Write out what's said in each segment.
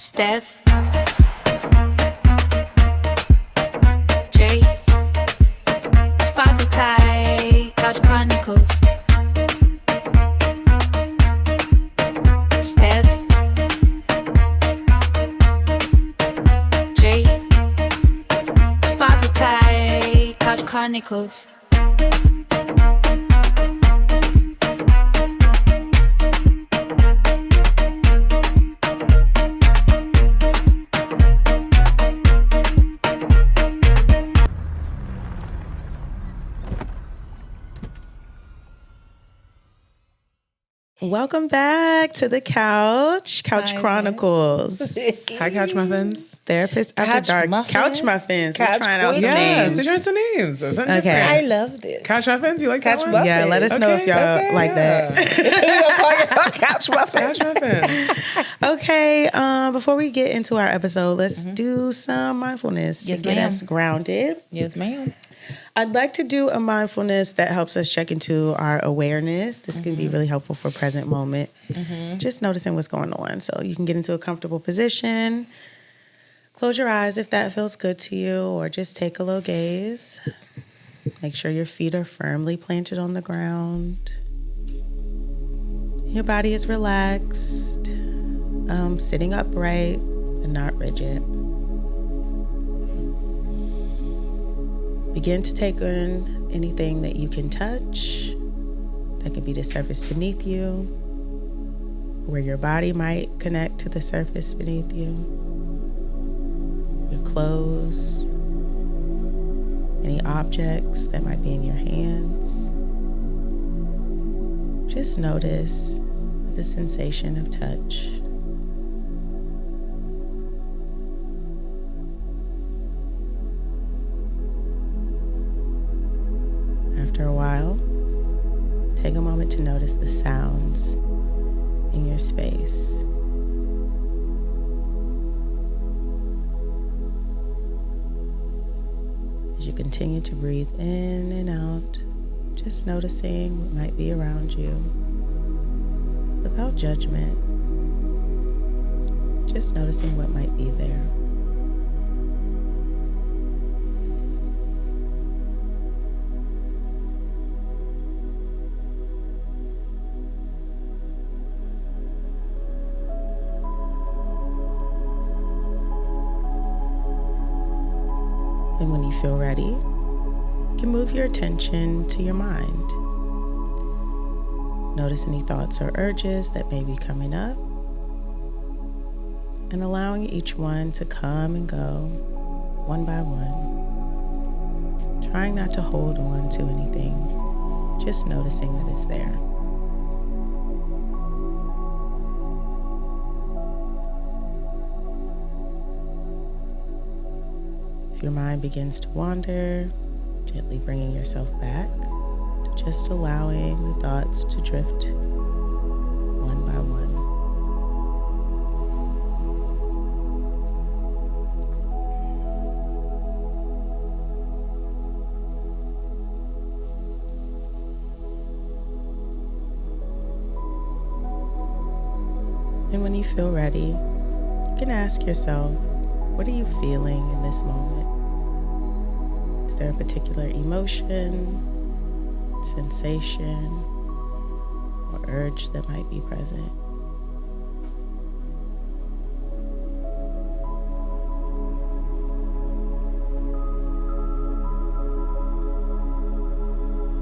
Steph, Jay, Spotify, Couch Chronicles. Steph, Jay, Spotify, Couch Chronicles. Welcome back to the Couch Chronicles. Hi, Couch Muffins. Therapist After Couch Dark. Muffins? Couch Muffins. We're Couch trying out some Quickies? Yes, names. they're trying some names. Something Okay. different. I love this. Couch Muffins, you like Couch that one? Muffins. Yeah, let us know if y'all like that. We'll call you Couch Muffins. Couch Muffins. Okay, before we get into our episode, let's do some mindfulness Yes, to get ma'am. us grounded. Yes, ma'am. I'd like to do a mindfulness that helps us check into our awareness. This can be really helpful for present moment. Just noticing what's going on. So you can get into a comfortable position. Close your eyes if that feels good to you, or just take a little gaze. Make sure your feet are firmly planted on the ground. Your body is relaxed, sitting upright and not rigid. Begin to take in anything that you can touch. That could be the surface beneath you, where your body might connect to the surface beneath you, your clothes, any objects that might be in your hands. Just notice the sensation of touch. After a while, take a moment to notice the sounds in your space. As you continue to breathe in and out, just noticing what might be around you without judgment. Just noticing what might be there. And when you feel ready, you can move your attention to your mind. Notice any thoughts or urges that may be coming up, and allowing each one to come and go one by one. Trying not to hold on to anything, just noticing that it's there. Your mind begins to wander, gently bringing yourself back to just allowing the thoughts to drift one by one. And when you feel ready, you can ask yourself, what are you feeling in this moment? Is there a particular emotion, sensation, or urge that might be present?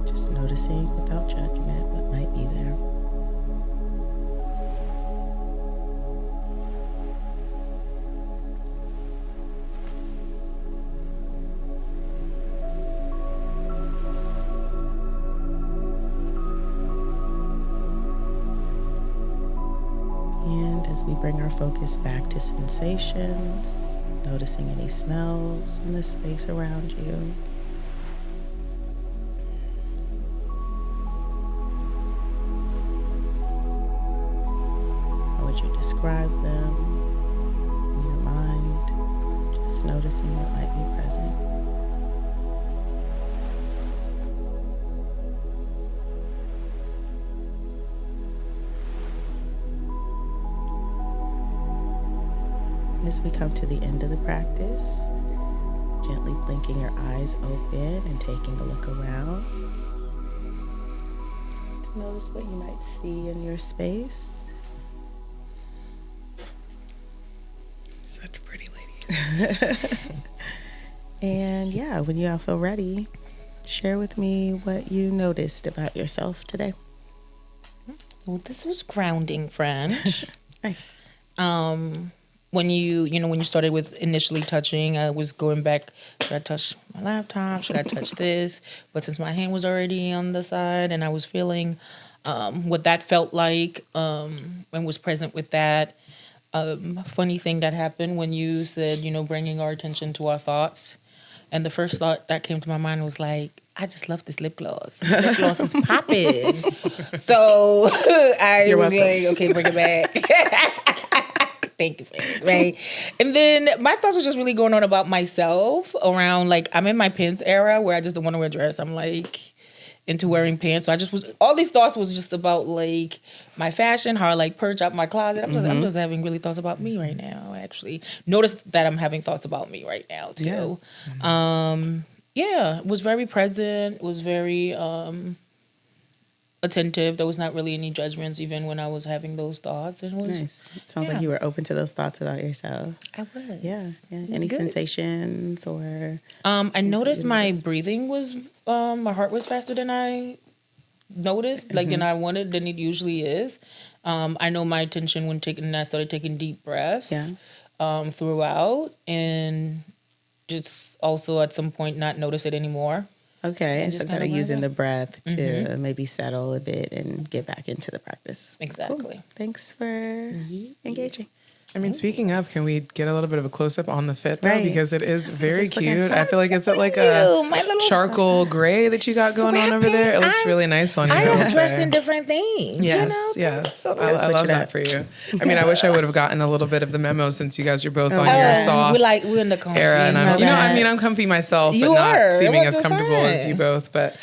Just noticing without judgment what might be there. As we bring our focus back to sensations, noticing any smells in the space around you. How would you describe them in your mind? Just noticing what might be present. As we come to the end of the practice, gently blinking your eyes open and taking a look around. Notice what you might see in your space. Such pretty ladies. And yeah, when you all feel ready, share with me what you noticed about yourself today. Well, this was grounding, French. Nice. When you started with initially touching, I was going back, should I touch my laptop? Should I touch this? But since my hand was already on the side and I was feeling what that felt like and was present with that, funny thing that happened when you said, bringing our attention to our thoughts. And the first thought that came to my mind was like, I just love this lip gloss. My lip gloss is popping. So I was like, okay, bring it back. Thank you, friend. Right. And then my thoughts were just really going on about myself around, like, I'm in my pants era where I just don't want to wear a dress. I'm like into wearing pants. So all these thoughts was just about like my fashion, how I like purge out my closet. I'm just having really thoughts about me right now, actually. Notice that I'm having thoughts about me right now too. Yeah. It was very present. It was very attentive. There was not really any judgments even when I was having those thoughts. And it was Nice. It sounds like you were open to those thoughts about yourself. I was. Yeah. Any good. sensations or? I noticed my breathing was, my heart was faster than I noticed, than it usually is. I know my attention and I started taking deep breaths throughout, and just also at some point not notice it anymore. Okay, so kind of using the breath to maybe settle a bit and get back into the practice. Exactly. Cool. Thanks for engaging. I mean, speaking of, can we get a little bit of a close-up on the fit, though? Right. Because it is very It's looking cute. fun. I feel like it's at like a charcoal gray that you got going on over there. It looks really nice on you. I would am dressed say. in different things. Yes. I switch love it that up. for you. I mean, I wish I would have gotten a little bit of the memo since you guys are both on your soft we're in the comfy era. And I'm, that. I'm comfy myself, You but not are. seeming It as was comfortable fun. as you both. But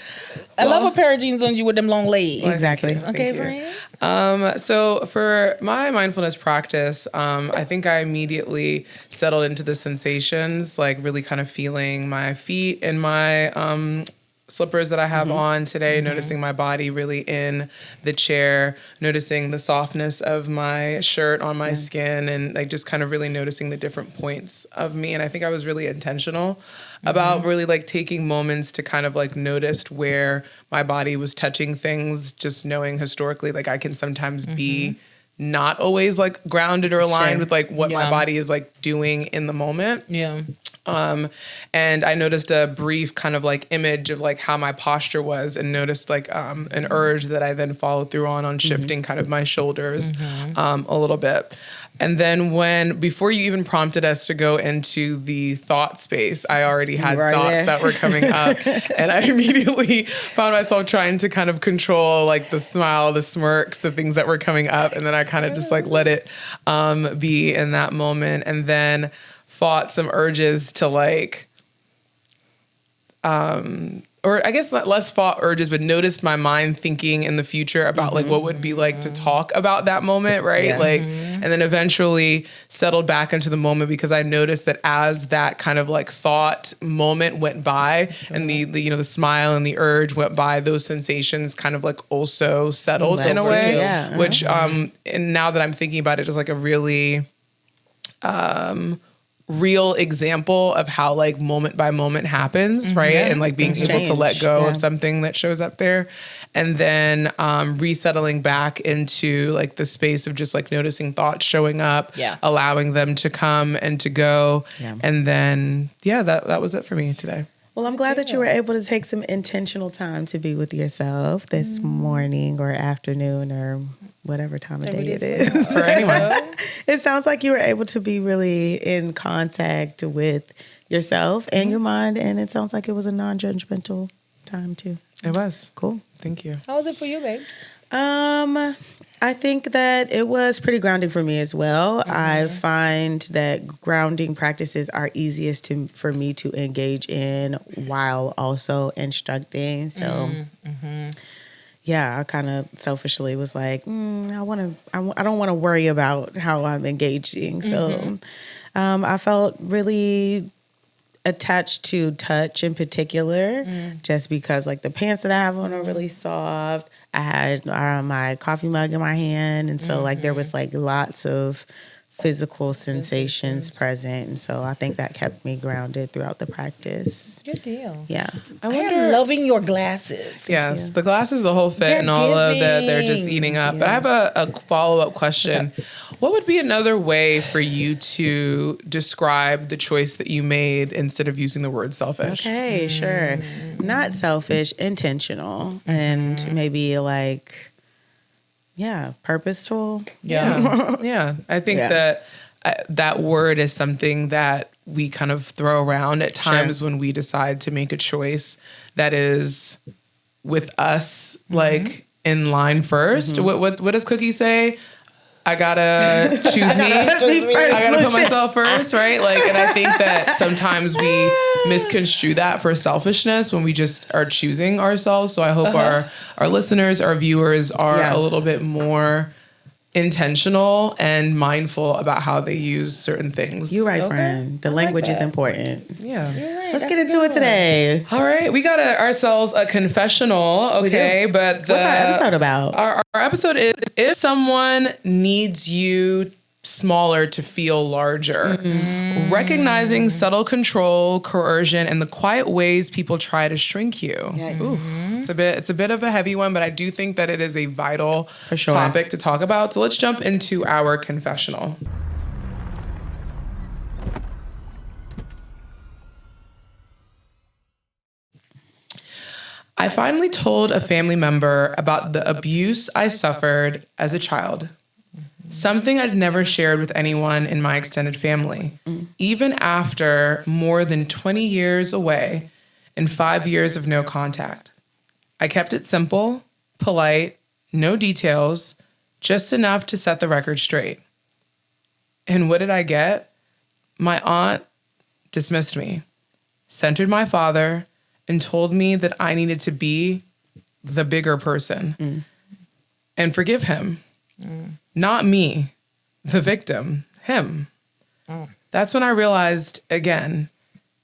I love a pair of jeans on you with them long legs. Exactly. Okay, you. friends. So for my mindfulness practice, I think I immediately settled into the sensations, like really kind of feeling my feet in my slippers that I have on today, noticing my body really in the chair, noticing the softness of my shirt on my skin, and like just kind of really noticing the different points of me. And I think I was really intentional about really like taking moments to kind of like notice where my body was touching things, just knowing historically, like I can sometimes be not always like grounded or aligned with like what my body is like doing in the moment. Yeah. And I noticed a brief kind of like image of like how my posture was, and noticed like an urge that I then followed through on shifting kind of my shoulders a little bit. And then before you even prompted us to go into the thought space, I already had thoughts that were coming up. And I immediately found myself trying to kind of control like the smile, the smirks, the things that were coming up. And then I kind of just like let it be in that moment. And then fought some urges to like, or I guess less fought urges, but noticed my mind thinking in the future about like what would be like to talk about that moment, right? Yeah. Like, and then eventually settled back into the moment because I noticed that as that kind of like thought moment went by and the smile and the urge went by, those sensations kind of like also settled in a way, which, and now that I'm thinking about it, is like a really, real example of how like moment by moment happens, right? And like being able to let go of something that shows up there, and then resettling back into like the space of just like noticing thoughts showing up, allowing them to come and to go, and then that was it for me today. Well, I'm glad that you were able to take some intentional time to be with yourself this morning or afternoon or whatever time of day it is. For anyone. It sounds like you were able to be really in contact with yourself and your mind, and it sounds like it was a non-judgmental time too. It was. Cool. Thank you. How was it for you, babes? I think that it was pretty grounding for me as well. I find that grounding practices are easiest for me to engage in while also instructing. So, I kind of selfishly was like, I don't want to worry about how I'm engaging. So, I felt really attached to touch in particular, just because like the pants that I have on are really soft. I had my coffee mug in my hand, and so like there was like lots of physical sensations present, and so I think that kept me grounded throughout the practice. Good deal. Yeah. I I wonder. am loving your glasses. Yes, Yeah. the glasses, the whole fit, They're and all of that, they're just giving. eating up. But I Yeah. have a follow-up question. What would be another way for you to describe the choice that you made instead of using the word selfish? Okay, sure. Not selfish, intentional, and maybe like, yeah, purposeful. Yeah. I think Yeah. that that word is something that we kind of throw around at times when we decide to make a choice that is with us, like in line 1st. What does Cookie say? I gotta choose me. I gotta put myself first, right? Like, and I think that sometimes we misconstrue that for selfishness when we just are choosing ourselves. So I hope our listeners, our viewers are Yeah. a little bit more intentional and mindful about how they use certain things. You're right, Okay. friend. The language is important. Yeah. Let's get into it today. All right, we got ourselves a confessional, okay? But What's our episode about? Our episode is if someone needs you smaller to feel larger. Recognizing subtle control, coercion, and the quiet ways people try to shrink you. Oof. It's a bit of a heavy one, but I do think that it is a vital For sure. topic to talk about. So let's jump into our confessional. I finally told a family member about the abuse I suffered as a child. Something I'd never shared with anyone in my extended family, even after more than 20 years away and 5 years of no contact. I kept it simple, polite, no details, just enough to set the record straight. And what did I get? My aunt dismissed me, centered my father, and told me that I needed to be the bigger person and forgive him. Not me, the victim, him. That's when I realized, again,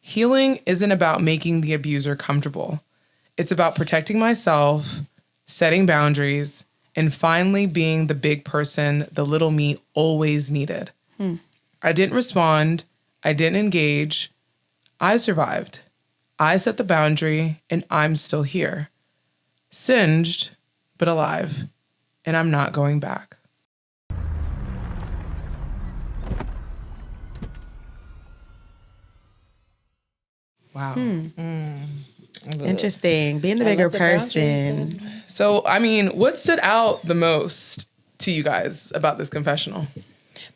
healing isn't about making the abuser comfortable. It's about protecting myself, setting boundaries, and finally being the big person the little me always needed. I didn't respond. I didn't engage. I survived. I set the boundary, and I'm still here. Singed, but alive. And I'm not going back. Wow. Interesting. Being the bigger person. So, I mean, what stood out the most to you guys about this confessional?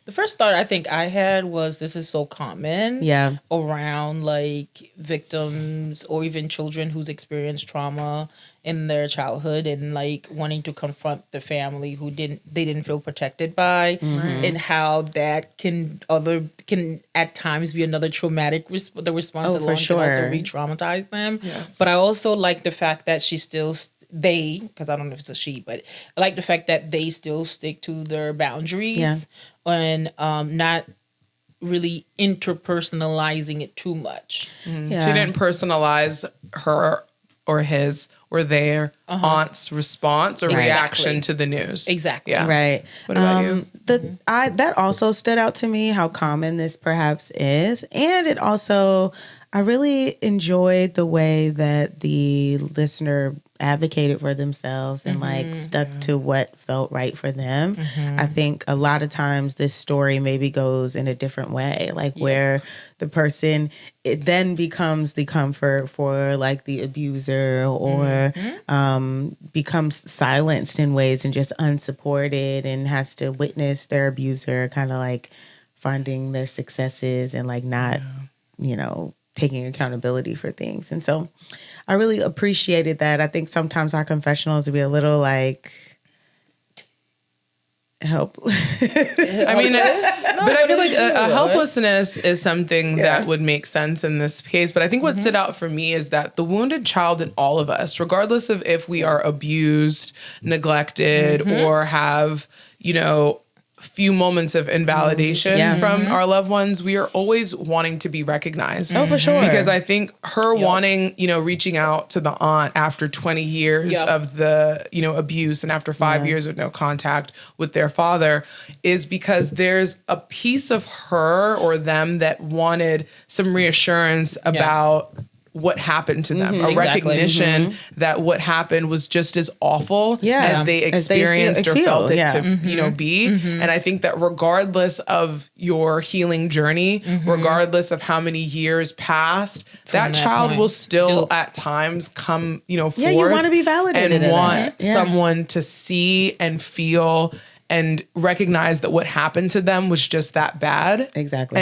The first thought I think I had was this is so common Yeah. around like victims or even children who's experienced trauma in their childhood and like wanting to confront the family who didn't feel protected by, and how that can at times be another traumatic the response Oh, for along can also sure. re-traumatize them. Yes. But I also like the fact that she still because I don't know if it's a she, but I like the fact that they still stick to their boundaries. Yeah. And not really interpersonalizing it too much. Yeah. She didn't personalize her or his or their aunt's response or reaction Exactly. to the news. Exactly. Yeah. Right. What about you? That also stood out to me how common this perhaps is. And it also, I really enjoyed the way that the listener advocated for themselves and like stuck to what felt right for them. I think a lot of times this story maybe goes in a different way, like where the person, it then becomes the comfort for like the abuser or becomes silenced in ways and just unsupported and has to witness their abuser kind of like finding their successes and like not, taking accountability for things. And so I really appreciated that. I think sometimes our confessionals would be a little like, help. I mean, but I feel like a helplessness is something that would make sense in this case. But I think what stood out for me is that the wounded child in all of us, regardless of if we are abused, neglected, or have, few moments of invalidation Yeah. from our loved ones, we are always wanting to be recognized. Oh, for sure. Because I think her wanting, reaching out to the aunt after 20 years of the, abuse and after 5 years of no contact with their father is because there's a piece of her or them that wanted some reassurance about what happened to them, a recognition that what happened was just as awful as they experienced or felt it to, be. And I think that regardless of your healing journey, regardless of how many years passed, that child will still at times come, forth. Yeah, you want to be validated and want someone to see and feel and recognize that what happened to them was just that bad. Exactly.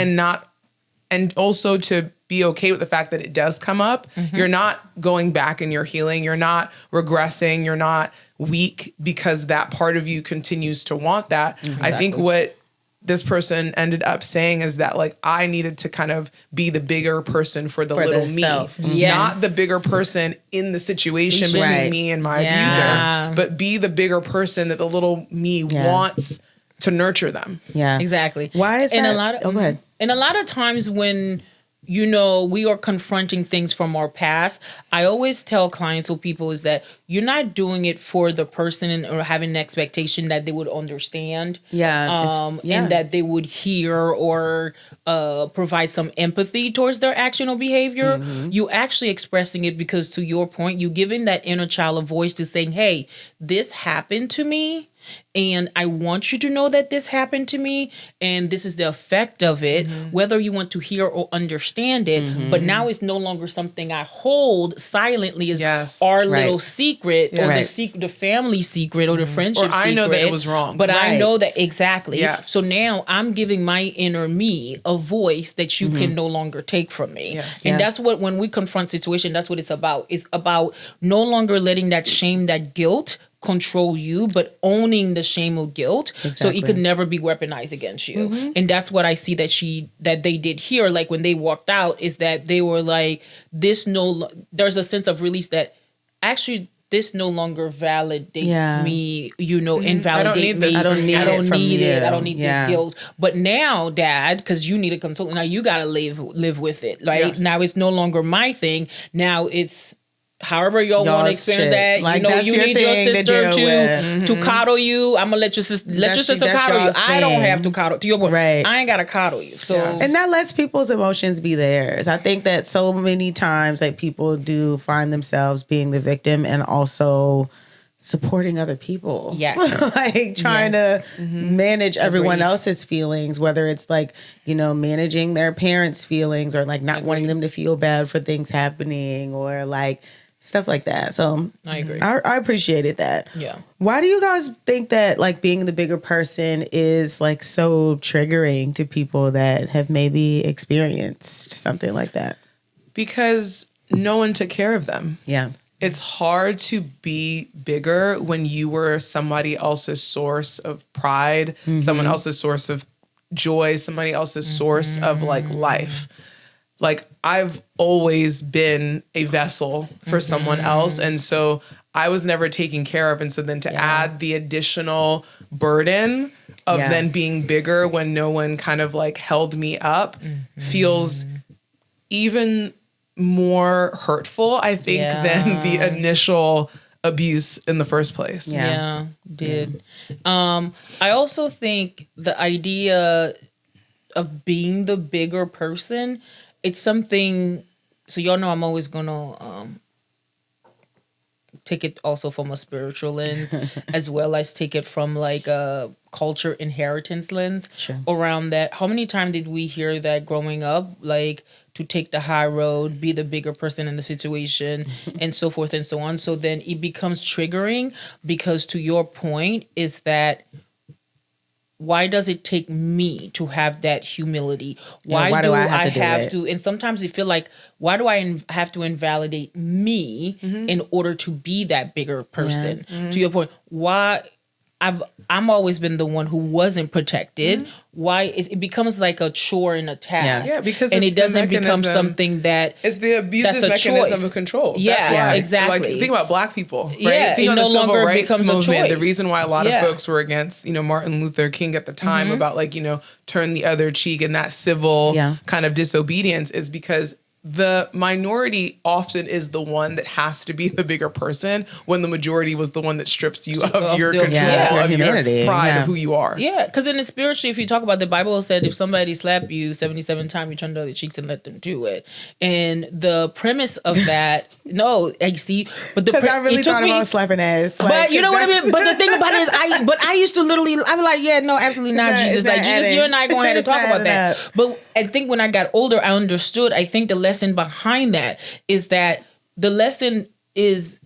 And also to be okay with the fact that it does come up. You're not going back in your healing. You're not regressing. You're not weak because that part of you continues to want that. I think what this person ended up saying is that like, I needed to kind of be the bigger person for the little themselves. me, not the bigger person in the situation between me and my abuser, but be the bigger person that the little me wants to nurture them. Yeah, Exactly. Why is that? Go ahead. And a lot of times when, we are confronting things from our past, I always tell clients or people is that you're not doing it for the person or having an expectation that they would understand. And that they would hear or provide some empathy towards their action or behavior. You actually expressing it because, to your point, you giving that inner child a voice to saying, hey, this happened to me. And I want you to know that this happened to me and this is the effect of it, whether you want to hear or understand it. But now it's no longer something I hold silently as our little secret or the family secret or the friendship secret. Or I know that it was wrong. But I know that exactly. Yes. So now I'm giving my inner me a voice that you can no longer take from me. Yes. And that's what, when we confront situation, that's what it's about. It's about no longer letting that shame, that guilt control you, but owning the shame or guilt so it could never be weaponized against you. And that's what I see that they did here. Like when they walked out, is that they were like, there's a sense of release that actually this no longer validates me, invalidate me. I don't need it. I don't need this guilt. But now, Dad, because you need a consultant, now you got to live with it. Like now it's no longer my thing. Now it's however y'all want to experience that. Like, you need your sister to coddle you. I'm gonna let your sister coddle you. I don't have to coddle. To your point, I ain't gotta coddle you. So and that lets people's emotions be theirs. I think that so many times like people do find themselves being the victim and also supporting other people. Yes. Like trying to manage everyone else's feelings, whether it's like, managing their parents' feelings or like not wanting them to feel bad for things happening or like stuff like that. So I agree. I appreciated that. Yeah. Why do you guys think that like being the bigger person is like so triggering to people that have maybe experienced something like that? Because no one took care of them. Yeah. It's hard to be bigger when you were somebody else's source of pride, someone else's source of joy, somebody else's source of like life. Like I've always been a vessel for someone else. And so I was never taken care of. And so then to add the additional burden of then being bigger when no one kind of like held me up feels even more hurtful, I think, than the initial abuse in the first place. Did. I also think the idea of being the bigger person, it's something, so y'all know I'm always gonna take it also from a spiritual lens as well as take it from like a culture inheritance lens around that. How many times did we hear that growing up, like to take the high road, be the bigger person in the situation and so forth and so on. So then it becomes triggering because, to your point, is that why does it take me to have that humility? Why do I have to? And sometimes you feel like, why do I have to invalidate me in order to be that bigger person? To your point, why? I'm always been the one who wasn't protected. Why it becomes like a chore and a task. Yeah, because and it's it the doesn't become mechanism- something that It's the abusive that's a mechanism choice. of control. Yeah, That's why. exactly. Like, think about Black people, right? Yeah, think it about no the civil longer rights becomes a movement. The choice. reason why a lot Yeah. of folks were against, Martin Luther King at the time about like, turn the other cheek and that civil kind of disobedience is because the minority often is the one that has to be the bigger person when the majority was the one that strips you of your their- control, yeah. of Humanity, your pride yeah. of who you are. Yeah, because in the spiritually, if you talk about the Bible said if somebody slap you 77 times, you turn the other cheeks and let them do it. And the premise of that, no, I see, but the Because I really it took thought me- about slapping ass. But you know what I mean? But the thing about it is I used to literally, I'd be like, yeah, no, absolutely not, It's not- Jesus. it's Like, not Jesus, adding. you and I going to have to It's talk not about that. adding up. But I think when I got older, I understood, I think the lesson behind that is that the lesson is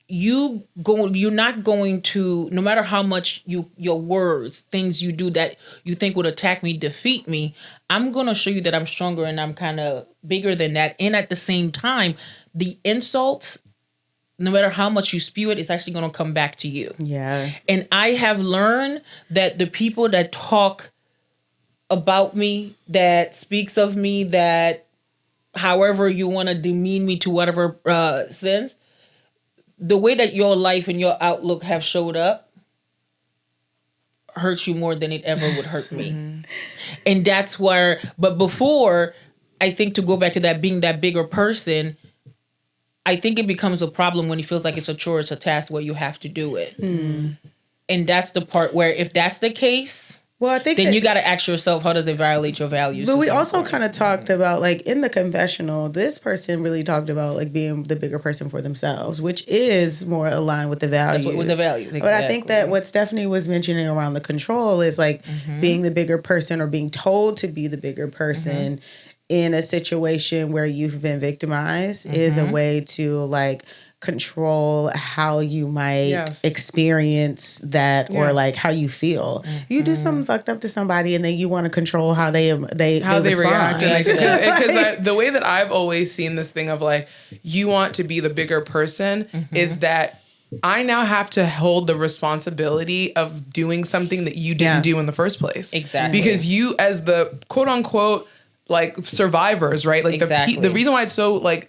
you're not going to, no matter how much your words, things you do that you think would attack me, defeat me, I'm going to show you that I'm stronger and I'm kind of bigger than that. And at the same time, the insults, no matter how much you spew it, it's actually going to come back to you. Yeah. And I have learned that the people that talk about me, that speaks of me, that however you want to demean me to whatever sense, the way that your life and your outlook have showed up hurts you more than it ever would hurt me. And that's where, but before, I think to go back to that being that bigger person, I think it becomes a problem when it feels like it's a chore, it's a task where you have to do it. And that's the part where if that's the case, Well, I think then that- you got to ask yourself, how does it violate your values? But to we some also point? kind of talked about, like, in the confessional, this person really talked about, like, being the bigger person for themselves, which is more aligned with the values. That's with the values, But I think that what Stephanie was mentioning around the control is, like, being the bigger person or being told to be the bigger person in a situation where you've been victimized is a way to, like, control how you might experience that or like how you feel. You do something fucked up to somebody and then you want to control how they react. respond. Because the way that I've always seen this thing of like, you want to be the bigger person is that I now have to hold the responsibility of doing something that you didn't do in the first place. Exactly. Because you, as the quote unquote like survivors, right? Like Exactly. the reason why it's so like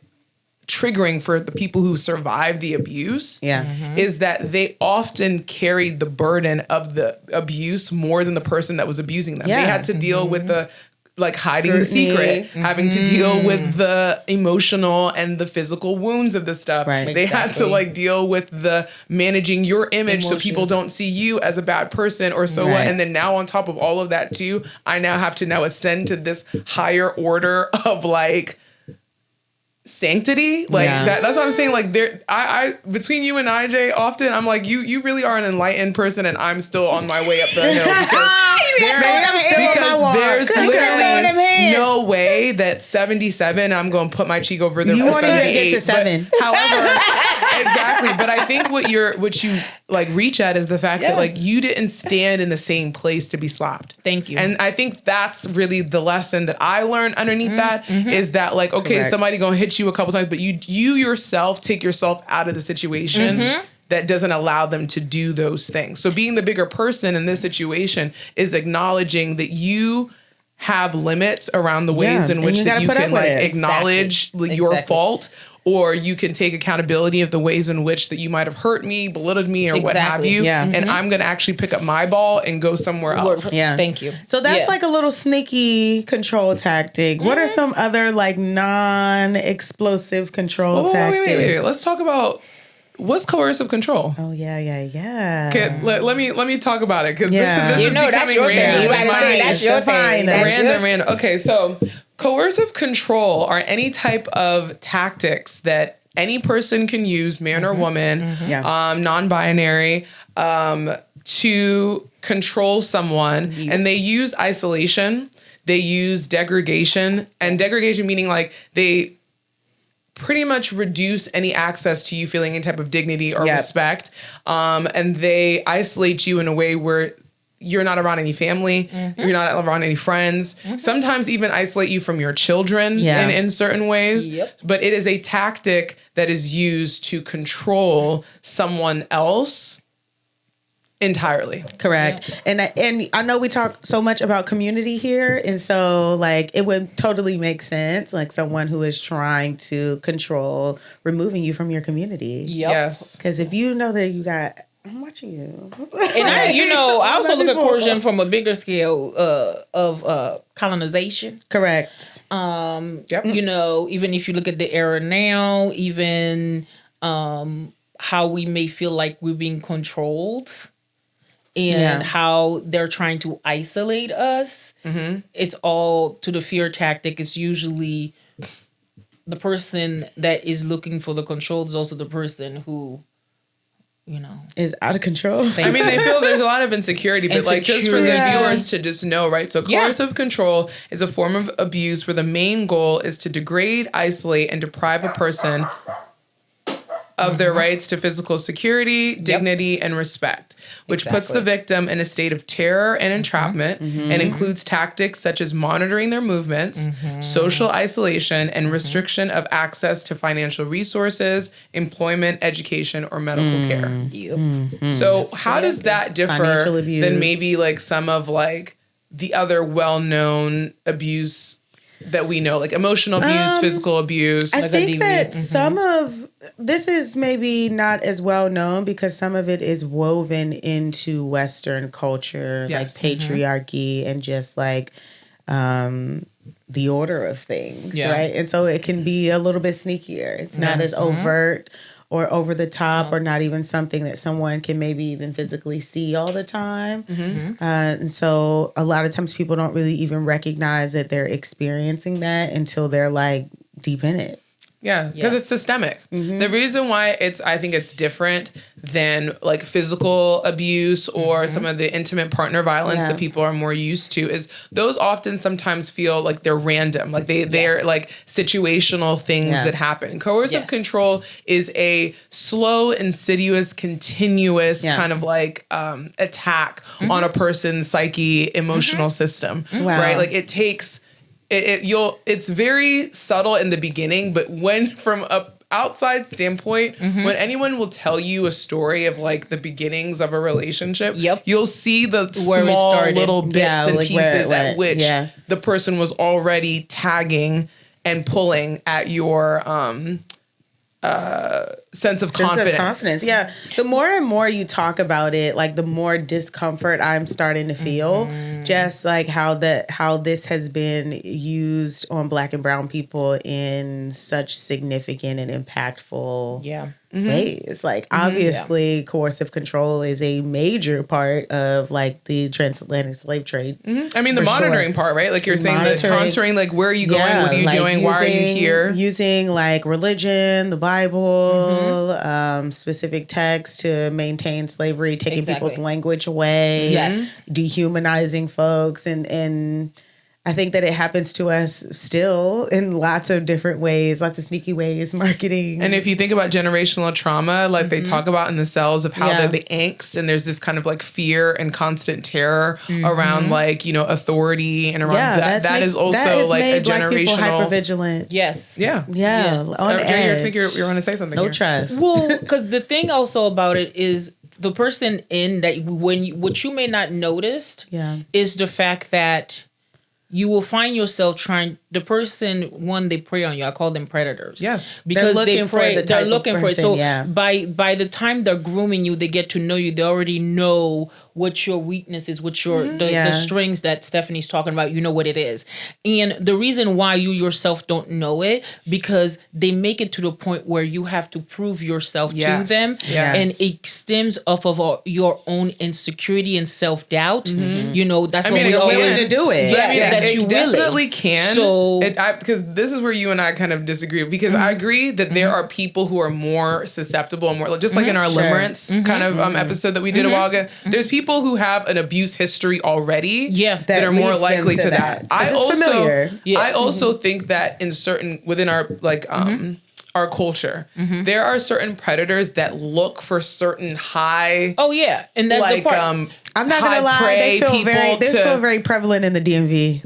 triggering for the people who survive the abuse is that they often carried the burden of the abuse more than the person that was abusing them. They had to deal with the like hiding the secret, having to deal with the emotional and the physical wounds of this stuff. Right. They had to like deal with the managing your image so people Emotions. don't see you as a bad person or so what. Right. And then now on top of all of that too, I now have to now ascend to this higher order of like sanctity, like that's what I'm saying. Like there, I between you and IJ, often I'm like, you really are an enlightened person, and I'm still on my way up the hill because there's literally no way that 77 I'm going to put my cheek over there You for won't even 78. get to 7. But, however, exactly. But I think what you like reach at is the fact that like you didn't stand in the same place to be slapped. Thank you. And I think that's really the lesson that I learned underneath that is that like, okay, somebody gonna hit you a couple times, but you yourself take yourself out of the situation that doesn't allow them to do those things. So being the bigger person in this situation is acknowledging that you have limits around the ways in and which you that gotta you put up can with like it. acknowledge your fault, or you can take accountability of the ways in which that you might have hurt me, belittled me, or what have Exactly. you. Yeah. And I'm going to actually pick up my ball and go somewhere else. Yeah. Thank you. So that's Yeah. like a little sneaky control tactic. What are some other like non-explosive control tactics? Wait. Let's talk about what's coercive control. Oh yeah. Okay, let me talk about it because Yeah. this You is know, that's becoming your thing. random. You gotta say that's your thing. That's Random. Okay, so coercive control are any type of tactics that any person can use, man or woman, non-binary, to control someone. And they use isolation, they use degradation, and degradation meaning like they pretty much reduce any access to you feeling any type of dignity or respect. And they isolate you in a way where you're not around any family, you're not around any friends, sometimes even isolate you from your children in certain ways. But it is a tactic that is used to control someone else entirely. Correct. And I know we talk so much about community here, and so like it would totally make sense, like someone who is trying to control removing you from your community. Yep. Yes. Because if you know that I'm watching you. And I also look at coercion from a bigger scale of colonization. Correct. Yep. You know, even if you look at the era now, even how we may feel like we're being controlled and how they're trying to isolate us. Mm-hmm. It's all to the fear tactic. It's usually the person that is looking for the control is also the person who, you know, Is out of control. I mean, they feel there's a lot of insecurity, but like just for the Yeah. viewers to just know, right? So coercive control is a form of abuse where the main goal is to degrade, isolate, and deprive a person of their rights to physical security, dignity, and respect, which puts the victim in a state of terror and entrapment and includes tactics such as monitoring their movements, social isolation, and restriction of access to financial resources, employment, education, or medical care. Yep. So how does that differ Financial abuse. than maybe like some of like the other well-known abuse that we know, like emotional abuse, physical abuse? I Like a think DV. that some of this is maybe not as well known because some of it is woven into Western culture, Yes. like patriarchy and just like the order of things, Yeah. right? And so it can be a little bit sneakier. It's not as overt or over the top or not even something that someone can maybe even physically see all the time. And so a lot of times people don't really even recognize that they're experiencing that until they're like deep in it. Yeah, because it's systemic. The reason why I think it's different than like physical abuse or some of the intimate partner violence that people are more used to is those often sometimes feel like they're random, like they're like situational things that happen. Coercive control is a slow, insidious, continuous kind of like attack on a person's psyche, emotional system, right? Like it takes. It's very subtle in the beginning, but when from a outside standpoint, when anyone will tell you a story of like the beginnings of a relationship, you'll see the Where it small started. little bits and like where pieces it at went. which the person was already tagging and pulling at your sense of confidence. Yeah. The more and more you talk about it, like the more discomfort I'm starting to feel. Just like how this has been used on Black and brown people in such significant and impactful ways. Like obviously coercive control is a major part of like the transatlantic slave trade. I mean the monitoring part, right? Like you're saying the contouring, like where are you going? What are you like doing? Why are you here? Using like religion, the Bible, specific texts to maintain slavery, taking people's language away, dehumanizing folks, and I think that it happens to us still in lots of different ways, lots of sneaky ways, marketing. And if you think about generational trauma, like they talk about in the cells of how they're the angst and there's this kind of like fear and constant terror around like, you know, authority and around that is also like a generational hypervigilant. Yes. Yeah. On Jay, edge. you're want to say something. No here. trust. Well, because the thing also about it is the person in that what you may not noticed is the fact that you will find yourself the person, they prey on you. I call them predators. Yes. Because They're looking for it. So by the time they're grooming you, they get to know you. They already know what your weakness is, what your the strings that Stephanie's talking about. You know what it is. And the reason why you yourself don't know it, because they make it to the point where you have to prove yourself to them. Yes. And it stems off of your own insecurity and self-doubt. You know, that's what we always willing to do it. Yeah, that you definitely can. So because this is where you and I kind of disagree, because I agree that there are people who are more susceptible and more just like in our limerence kind of episode that we did a while ago. There's people who have an abuse history already that are more likely to that. I also think that within our like our culture. There are certain predators that look for certain high, Oh yeah, and that's the part. I'm not gonna lie, they feel very prevalent in the DMV.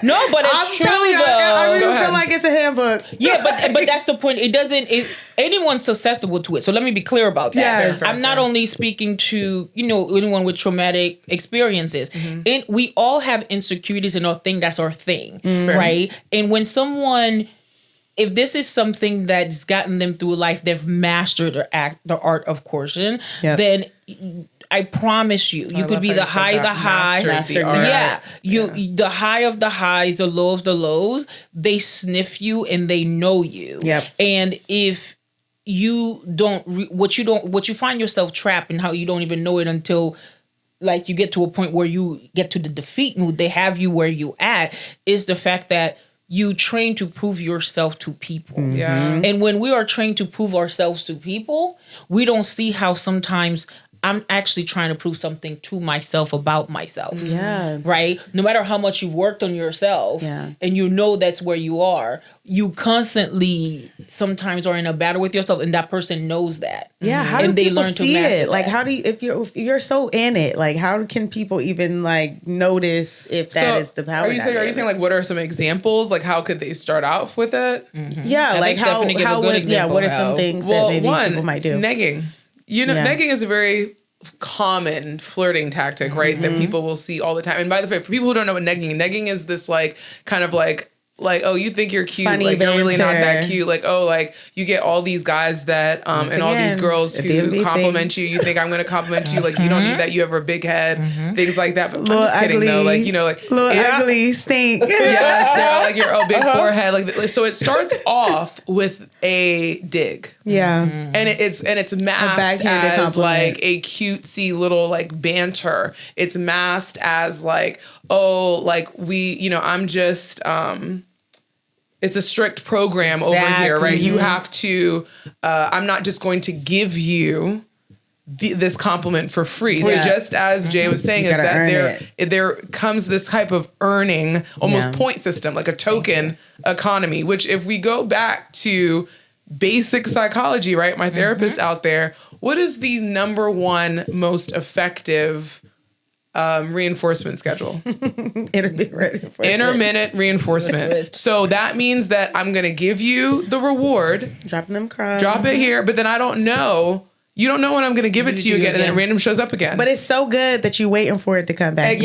No, but it's true. Telling you, I really Go ahead. feel like it's a handbook. Yeah, but that's the point. It doesn't. Anyone's susceptible to it. So let me be clear about that. Yes. I'm not only speaking to anyone with traumatic experiences. And we all have insecurities and our thing. That's our thing, right? And when someone, if this is something that's gotten them through life, they've mastered the art of coercion, then I promise you, you could be the high, the high of the highs, the low of the lows. They sniff you and they know you. Yep. And if you don't, what you find yourself trapped in, how you don't even know it until like you get to a point where you get to the defeat mood, they have you where you at, is the fact that you train to prove yourself to people. Yeah. And when we are trained to prove ourselves to people, we don't see how sometimes I'm actually trying to prove something to myself about myself. Yeah. Right? No matter how much you've worked on yourself and you know that's where you are, you constantly sometimes are in a battle with yourself, and that person knows that. Yeah, how and do they people learn to see master it? Like, that. how do you, if you're so in it, like, how can people even like notice if that is the power? Are you saying like what are some examples? Like, how could they start off with it? Yeah, I like think Stephanie gave a good what example are how- some things that maybe people might do? Negging. Negging is a very common flirting tactic, right? That people will see all the time. And by the way, for people who don't know what negging is this like kind of like, oh, you think you're cute, Funny like you're really not that banter. cute. Like, oh, like you get all these guys that and all these again, girls the who DMV compliment you. You think I'm gonna compliment you, like you don't need that, you have a big head, things like that. But I'm just kidding ugly, though. Like, little ugly stink. yes, yeah, like your big forehead. Like so it starts off with a dig. Yeah. And it's masked backhanded as compliment. like a cutesy little like banter. It's masked as like, oh, like I'm just it's a strict program over here, right? You have to I'm not just going to give you this compliment for free. Yeah. So just as Jay was saying, You is gotta that earn there comes this type of earning, almost Yeah. point system, like a token economy, which if we go back to basic psychology, right? My therapist out there, what is the number one most effective reinforcement schedule? Intermittent reinforcement. So that means that I'm going to give you the reward, Dropping them crumbs. drop it here, but then I don't know. You don't know when I'm going to give it to you again, and then it random shows up again. But it's so good that you're waiting for it to come back.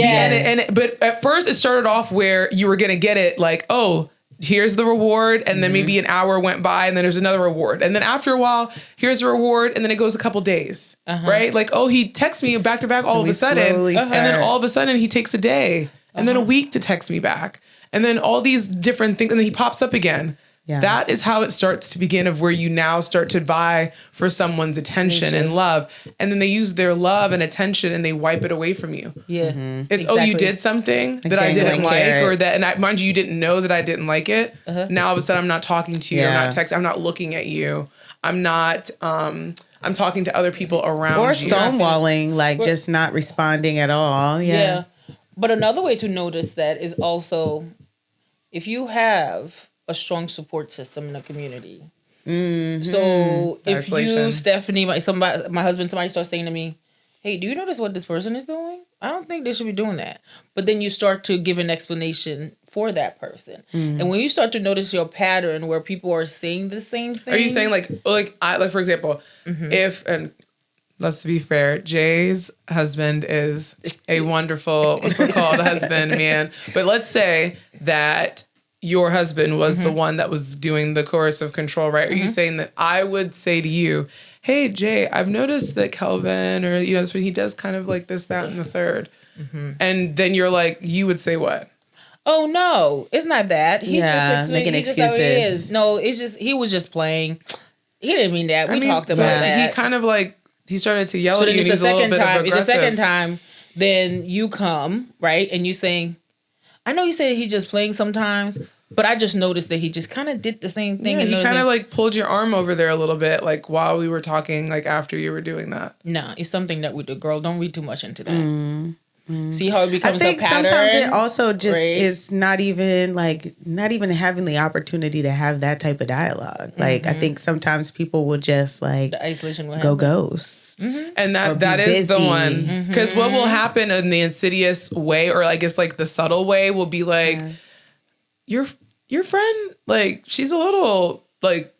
But at first it started off where you were going to get it like, oh, here's the reward. And then maybe an hour went by and then there's another reward. And then after a while, here's a reward. And then it goes a couple days, right? Like, oh, he texts me back to back all of a sudden. And then all of a sudden he takes a day and then a week to text me back. And then all these different things. And then he pops up again. Yeah. That is how it starts to begin, of where you now start to vie for someone's attention and love. And then they use their love and attention and they wipe it away from you. Yeah. It's, oh, you did something that I didn't like, or that, and mind you didn't know that I didn't like it. Now all of a sudden I'm not talking to you. I'm not texting. I'm not looking at you. I'm not, I'm talking to other people around or you. stonewalling, like just not responding at all. Yeah. But another way to notice that is also if you have a strong support system in a community. So if you, Stephanie, my husband, somebody starts saying to me, hey, do you notice what this person is doing? I don't think they should be doing that. But then you start to give an explanation for that person. And when you start to notice your pattern where people are saying the same thing. Are you saying like for example, if, and let's be fair, Jay's husband is a wonderful, what's it called, husband, man. But let's say that your husband was the one that was doing the coercive control, right? Are you saying that I would say to you, hey, Jay, I've noticed that Kelvin, or, so he does kind of like this, that, and the third. And then you're like, you would say what? Oh, no, it's not that. He just making excuses. excuses. Just how he is. No, it's just, he was just playing. He didn't mean that. We talked about that. He kind of like, he started to yell So at then you, it's and the he's a little second bit time. of It's the aggressive. second time. Then you come, right? And you saying, I know you said he's just playing sometimes, but I just noticed that he just kind of did the same thing. Yeah, and he kind of like pulled your arm over there a little bit, like while we were talking, like after you were doing that. No, it's something that we do. Girl, don't read too much into that. See how it I becomes think a pattern? sometimes it also just right? is not even having the opportunity to have that type of dialogue. Like, I think sometimes people will just like The isolation will go happen. ghost. And Or that be is the busy. one. Because what will happen in the insidious way, or I guess like the subtle way, will be like, your friend, like, she's a little like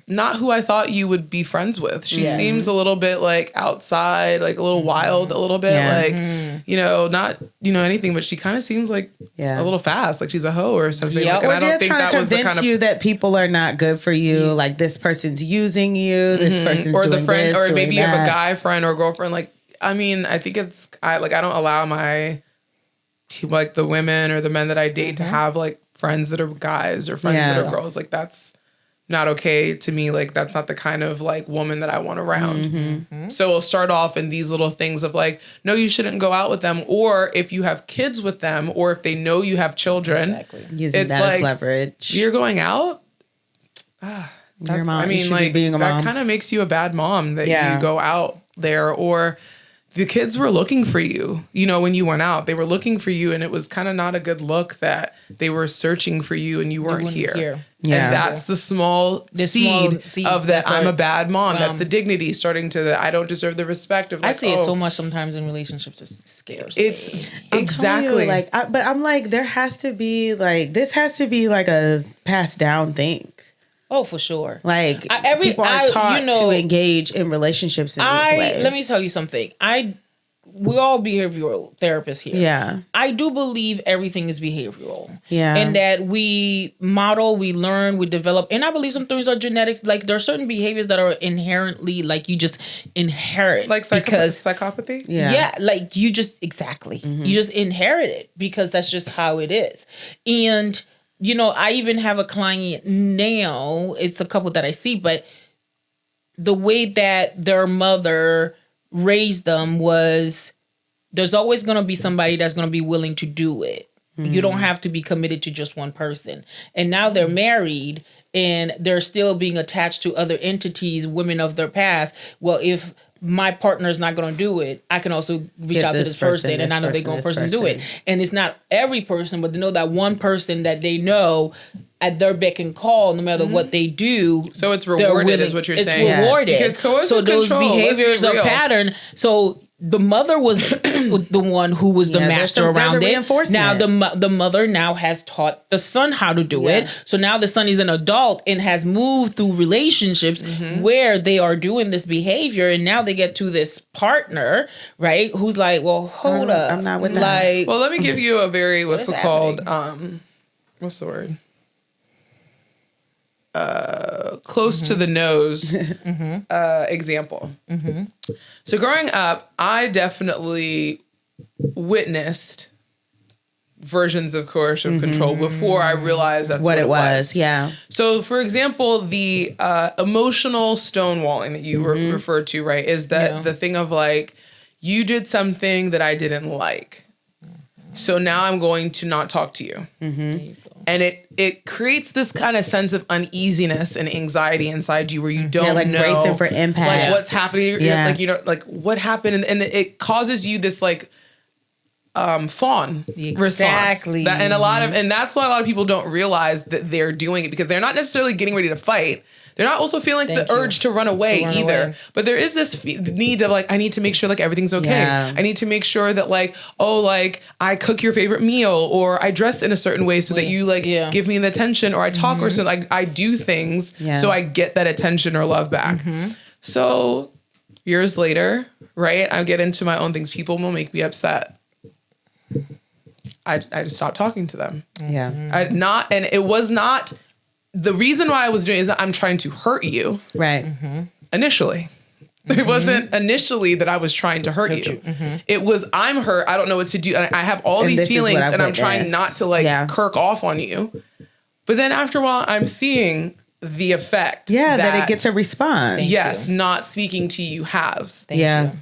not who I thought you would be friends with. She Yes. seems a little bit like outside, like a little wild, a little bit like, not, anything, but she kind of seems like a little fast, like she's a hoe or something. Yeah. Like, and Or I don't they're think trying that to was the convince kind of you that people are not good for you. Like, this person's using you. This person's or doing the friend, this, or doing maybe you have a that. guy friend or girlfriend. Like, I mean, I think I don't allow like the women or the men that I date to have like friends that are guys or friends that are girls. Like, that's not okay to me. Like, that's not the kind of like woman that I want around. So we'll start off in these little things of like, no, you shouldn't go out with them. Or if you have kids with them, or if they know you have children, Using it's that like, as leverage. you're going out. Your mom. I You mean, should be like, being a that mom. kind of makes you a bad mom that Yeah. you go out there, or the kids were looking for you, when you went out. They were looking for you, and it was kind of not a good look that they were searching for you and you weren't here. Yeah. And that's the small seed of that I'm a bad mom. That's the dignity starting to I don't deserve the respect of like, I see it so much sometimes in relationships. It scares It's me. exactly You, but I'm like, there has to be this has to be like a passed down thing. Oh, for sure. Like, people are taught to engage in relationships in these ways. Let me tell you something. We're all behavioral therapists here. Yeah. I do believe everything is behavioral. Yeah. And that we model, we learn, we develop. And I believe some things are genetics. Like, there are certain behaviors that are inherently, like, you just inherit. like psychopathy. Yeah, like you just you just inherit it because that's just how it is. And I even have a client now, it's a couple that I see, but the way that their mother raised them was there's always going to be somebody that's going to be willing to do it. You don't have to be committed to just one person. And now they're married and they're still being attached to other entities, women of their past. Well, if my partner is not going to do it, I can also reach out to this person and I know they're going to do it. And it's not every person, but they know that one person that they know at their beck and call, no matter what they do. So it's rewarded, is what you're saying. It's rewarded. Because coercive so those control, behaviors are pattern. So the mother was the one who was the master around it. Now the mother now has taught the son how to do it. So now the son is an adult and has moved through relationships where they are doing this behavior, and now they get to this partner, right? Who's like, well, hold up, I'm not with that. Like, well, let me give you a very what's it called? What's the word? Close to the nose example. So growing up, I definitely witnessed versions of coercive control before I realized that's what it was. Yeah. So, for example, the emotional stonewalling that you referred to, right, is that the thing of like, you did something that I didn't like. So now I'm going to not talk to you. And it creates this kind of sense of uneasiness and anxiety inside you where you don't know bracing for impact. like what's happening. Like what happened, and it causes you this like fawn response. And that's why a lot of people don't realize that they're doing it, because they're not necessarily getting ready to fight. They're not also feeling the urge to run away either. But there is this need of like, I need to make sure like everything's okay. Yeah. I need to make sure that like, I cook your favorite meal, or I dress in a certain way so that you like give me the attention, or I talk or so like I do things so I get that attention or love back. So years later, right, I get into my own things. People will make me upset. I just stopped talking to them. And it was not. The reason why I was doing it is that I'm trying to hurt you. Right. Initially. It wasn't initially that I was trying to hurt you. It was, I'm hurt. I don't know what to do. I have all these feelings and I'm trying not to like kirk off on you. But then after a while, I'm seeing the effect. That it gets a response. Not speaking to you has. Thank you.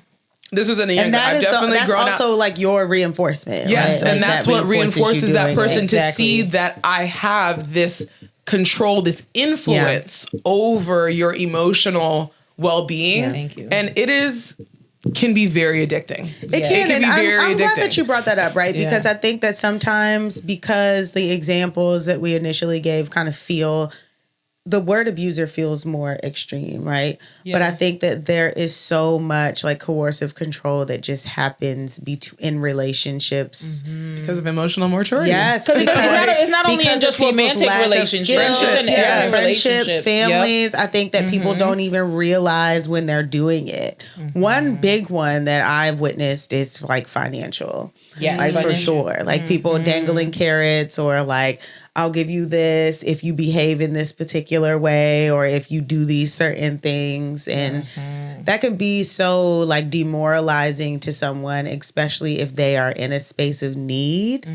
This was in a young I've definitely grown up. That's also like your reinforcement. Yes. Right? And that's what reinforces that person to see that I have this control, this influence over your emotional well-being. Thank you. And it is can be very addicting. It Yeah. can, It can and be very I'm glad addicting. that you brought that up, right? Yeah. Because I think that sometimes, because the examples that we initially gave kind of feel, the word abuser feels more extreme, right? Yeah. But I think that there is so much like coercive control that just happens in relationships. Because of emotional maturity. Yes, It's not only in because just of people's romantic lack of relationships, skills. it's in Yeah, every friendships, relationship. families. I think that people don't even realize when they're doing it. One big one that I've witnessed is like financial. Yes, like for financial. sure. Like people dangling carrots, or like, I'll give you this if you behave in this particular way, or if you do these certain things. And that can be so like demoralizing to someone, especially if they are in a space of need.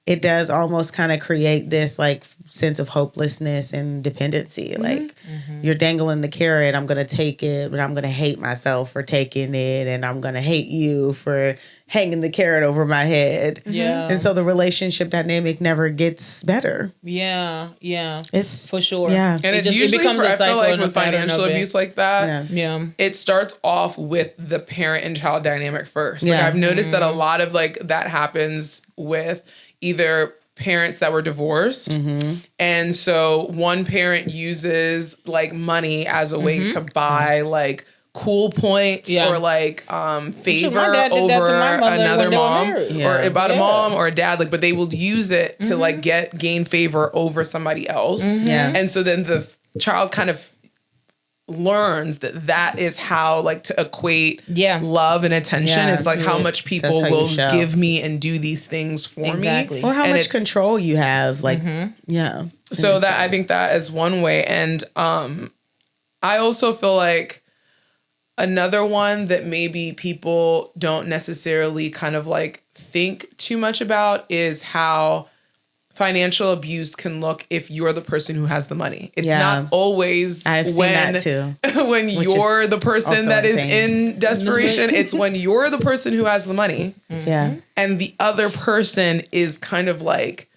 It does almost kind of create this like sense of hopelessness and dependency. Like, you're dangling the carrot, I'm going to take it, but I'm going to hate myself for taking it. And I'm going to hate you for hanging the carrot over my head. Yeah. And so the relationship dynamic never gets better. Yeah. It's For sure. Yeah. And it usually, becomes a I feel cycle like and a with pattern financial of it. abuse like that, Yeah. it starts off with the parent and child dynamic first. Like, Yeah. I've noticed that a lot of like that happens with either parents that were divorced. And so one parent uses like money as a way to buy like cool points Yeah. or like favor my dad did that to over my mother another when they were mom married. Yeah. or about a Yeah. mom or a dad, like, but they will use it to like gain favor over somebody else. Yeah. And so then the child kind of learns that is how like to equate love and attention Yeah, is like how yeah. much people That's how you will show. give me and do these things for Exactly. me. Or how And much it's- control you have. Like, yeah. So that I think that is one way. And I also feel like another one that maybe people don't necessarily kind of like think too much about is how financial abuse can look if you're the person who has the money. It's Yeah. not always I've seen when that too. when you're is the person also that is insane. in desperation. It's when you're the person who has the money Yeah. and the other person is kind of like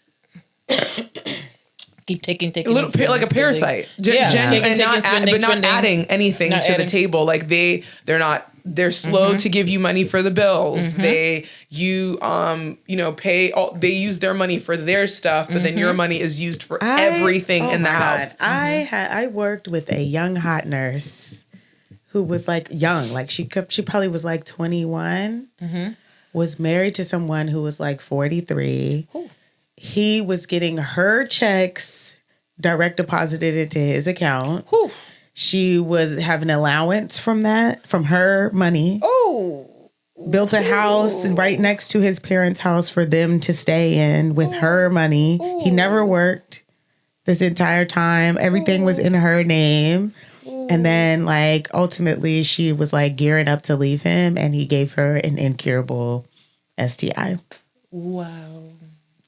Keep taking. a little like a parasite. Taking, And not spending, but not spending. adding anything Not to adding. the table. Like they're slow to give you money for the bills. They pay all, they use their money for their stuff, but then your money is used for everything in the house. I worked with a young hot nurse who was like young, like she probably was like 21, was married to someone who was like 43. Ooh. He was getting her checks direct deposited into his account. Whew. She was having allowance from her money. Oh. Built a house right next to his parents' house for them to stay in with her money. He never worked this entire time. Everything was in her name. And then like ultimately she was like gearing up to leave him, and he gave her an incurable STI. Wow.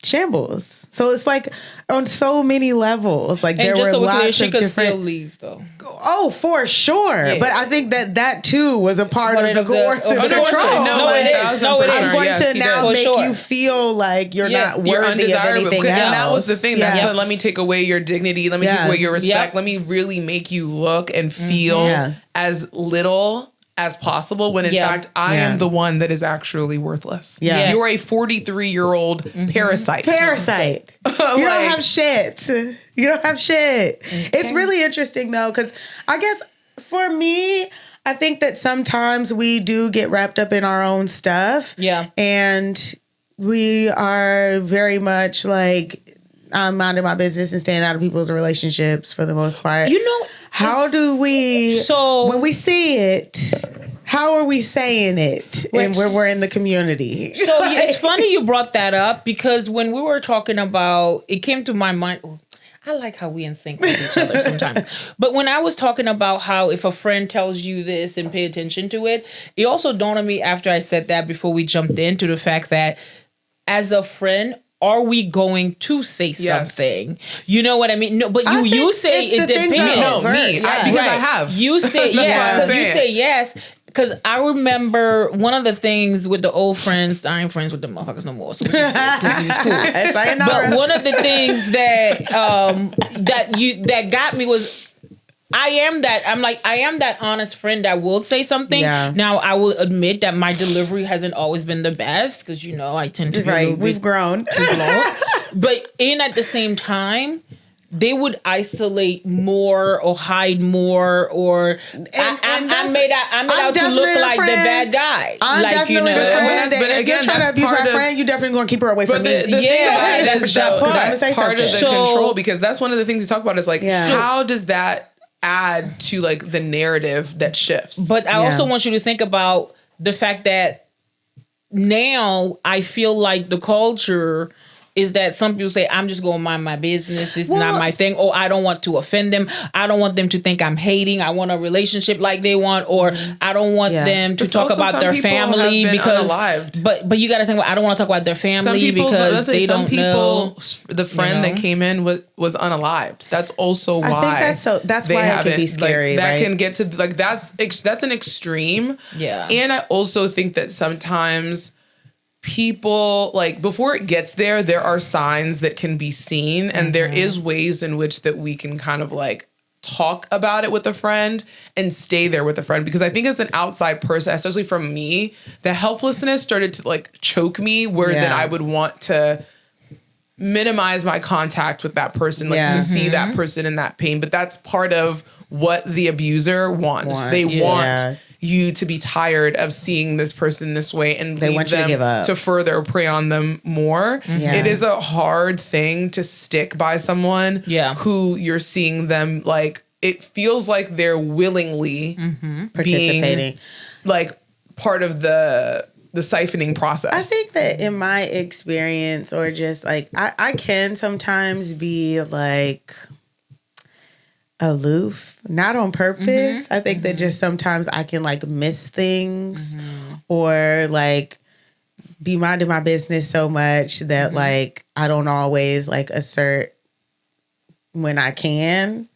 Shambles. So it's like on so many levels. Like And there just were so we're clear, lots she of could different. still leave though. Oh, for sure. Yeah. But I think that too was a part of the coercive of the control. coercive. No, it is. No, it is. I'm going Yes, to he now did. make For sure. you feel like you're not worthy You're of undesirable. anything And else. that was the thing. That's let me take away your dignity. Let me take away your respect. Yep. Let me really make you look and feel Yeah. as little as possible when in fact I am the one that is actually worthless. Yeah. Yes. You're a 43-year-old parasite. Parasite. You don't have shit. You don't have shit. It's really interesting though, because I guess for me, I think that sometimes we do get wrapped up in our own stuff. Yeah. And we are very much like, I'm minding my business and staying out of people's relationships for the most part. You know, how do we, So- when we see it, how are we saying it and when we're in the community? So it's funny you brought that up, because when we were talking about, it came to my mind. I like how we in sync with each other sometimes. But when I was talking about how if a friend tells you this and pay attention to it, it also dawned on me after I said that, before we jumped into the fact that as a friend, are we going to say something? You know what I mean? No, but you say if it the things depends. are No, overt, me. Because I have. You say That's what I'm you saying. say yes. Because I remember one of the things with the old friends, I ain't friends with them motherfuckers no more. So which is good, 'cause he was cool. It's like, But one of the things that that got me was I am that honest friend that will say something. Yeah. Now I will admit that my delivery hasn't always been the best because I tend to be a little We've bit grown. too blunt. But at the same time, they would isolate more or hide more, or I'm made out to look like the bad guy. I'm like, definitely the friend. But if again, you're trying to that's abuse part my of- friend, you definitely going to keep her away from But me. the thing about it is, though, I'ma say that's part of the something. control, because that's one of the things you talk about is like, Yeah. how does that add to like the narrative that shifts? But I also want you to think about the fact that now I feel like the culture is that some people say, I'm just going to mind my business. This is not my thing. Oh, I don't want to offend them. I don't want them to think I'm hating. I want a relationship like they want, or I don't want them to But talk also about some their people family have been because. unalived. But you got to think about. I don't want to talk about their family because they don't know. The friend that came in was unalived. That's also why. I think that's they why it can haven't, be scary. That right? can get to like that's an extreme. Yeah. And I also think that sometimes people, like, before it gets there are signs that can be seen, and there is ways in which that we can kind of like talk about it with a friend and stay there with a friend. Because I think as an outside person, especially from me, the helplessness started to like choke me, where then I would want to minimize my contact with that person, like to see that person in that pain. But that's part of what the abuser wants. They want you to be tired of seeing this person this way, and They leave want you to them give up. to further prey on them more. It is a hard thing to stick by someone who you're seeing them like, it feels like they're willingly Participating. being like part of the siphoning process. I think that in my experience, or just like, I can sometimes be like aloof, not on purpose. I think that just sometimes I can like miss things or like be minding my business so much that like I don't always like assert when I can.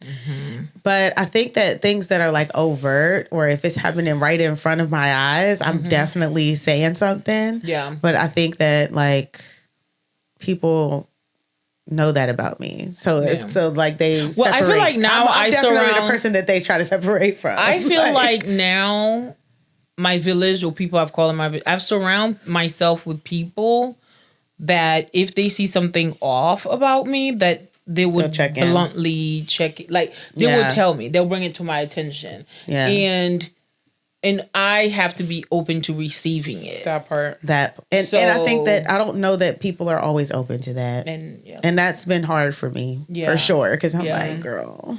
But I think that things that are like overt, or if it's happening right in front of my eyes, I'm definitely saying something. Yeah. But I think that like people know that about me. So so like they Well, I feel separate. like now I'm I definitely surround- the person that they try to separate from. I feel like now my village, or people I've called my, I've surrounded myself with people that if they see something off about me, that they would check in. bluntly check it. Like they would tell me, they'll bring it to my attention. Yeah. And I have to be open to receiving it. that part. and I think that I don't know that people are always open to that. And that's been hard for me for sure. Because I'm like, girl.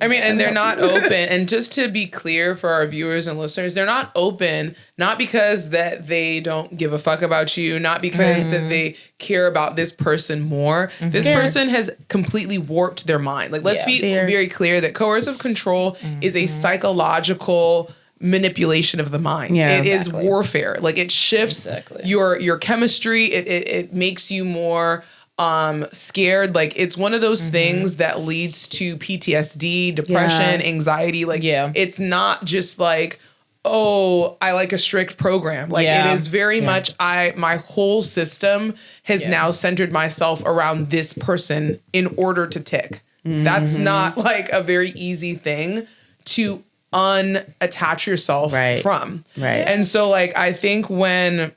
I mean, and they're not open. And just to be clear for our viewers and listeners, they're not open, not because that they don't give a fuck about you, not because that they care about this person more. This person has completely warped their mind. Like, let's be very clear that coercive control is a psychological manipulation of the mind. Yeah. It is warfare. Like, it shifts your chemistry. It makes you more scared. Like, it's one of those things that leads to PTSD, depression, anxiety. Like, it's not just like, oh, I like a strict program. Like, it is very much, my whole system has now centered myself around this person in order to tick. That's not like a very easy thing to unattach yourself from. And so, like, I think when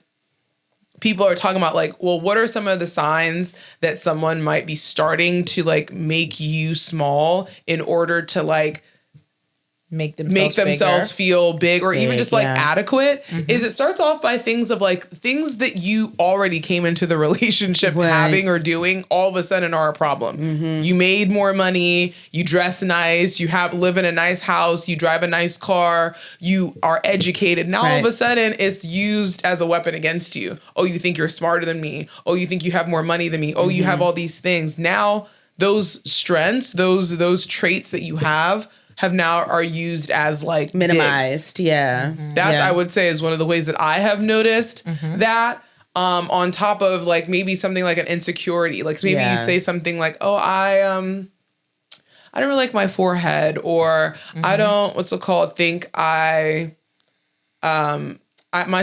people are talking about like, well, what are some of the signs that someone might be starting to like make you small in order to like make themselves feel big, or even just like adequate, is it starts off by things of like things that you already came into the relationship having or doing all of a sudden are a problem. You made more money, you dress nice, you live in a nice house, you drive a nice car, you are educated. Now all of a sudden it's used as a weapon against you. Oh, you think you're smarter than me. Oh, you think you have more money than me. Oh, you have all these things. Now those strengths, those traits that you have now are used as like minimized. digs. That I would say is one of the ways that I have noticed that, on top of like maybe something like an insecurity. Like maybe you say something like, oh, I don't really like my forehead, or I don't, think my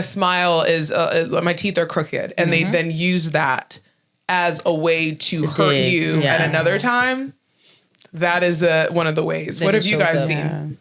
smile is, my teeth are crooked. And they then use that as a way to hurt you at another time. that is one of the ways. That What it have you shows guys up. seen?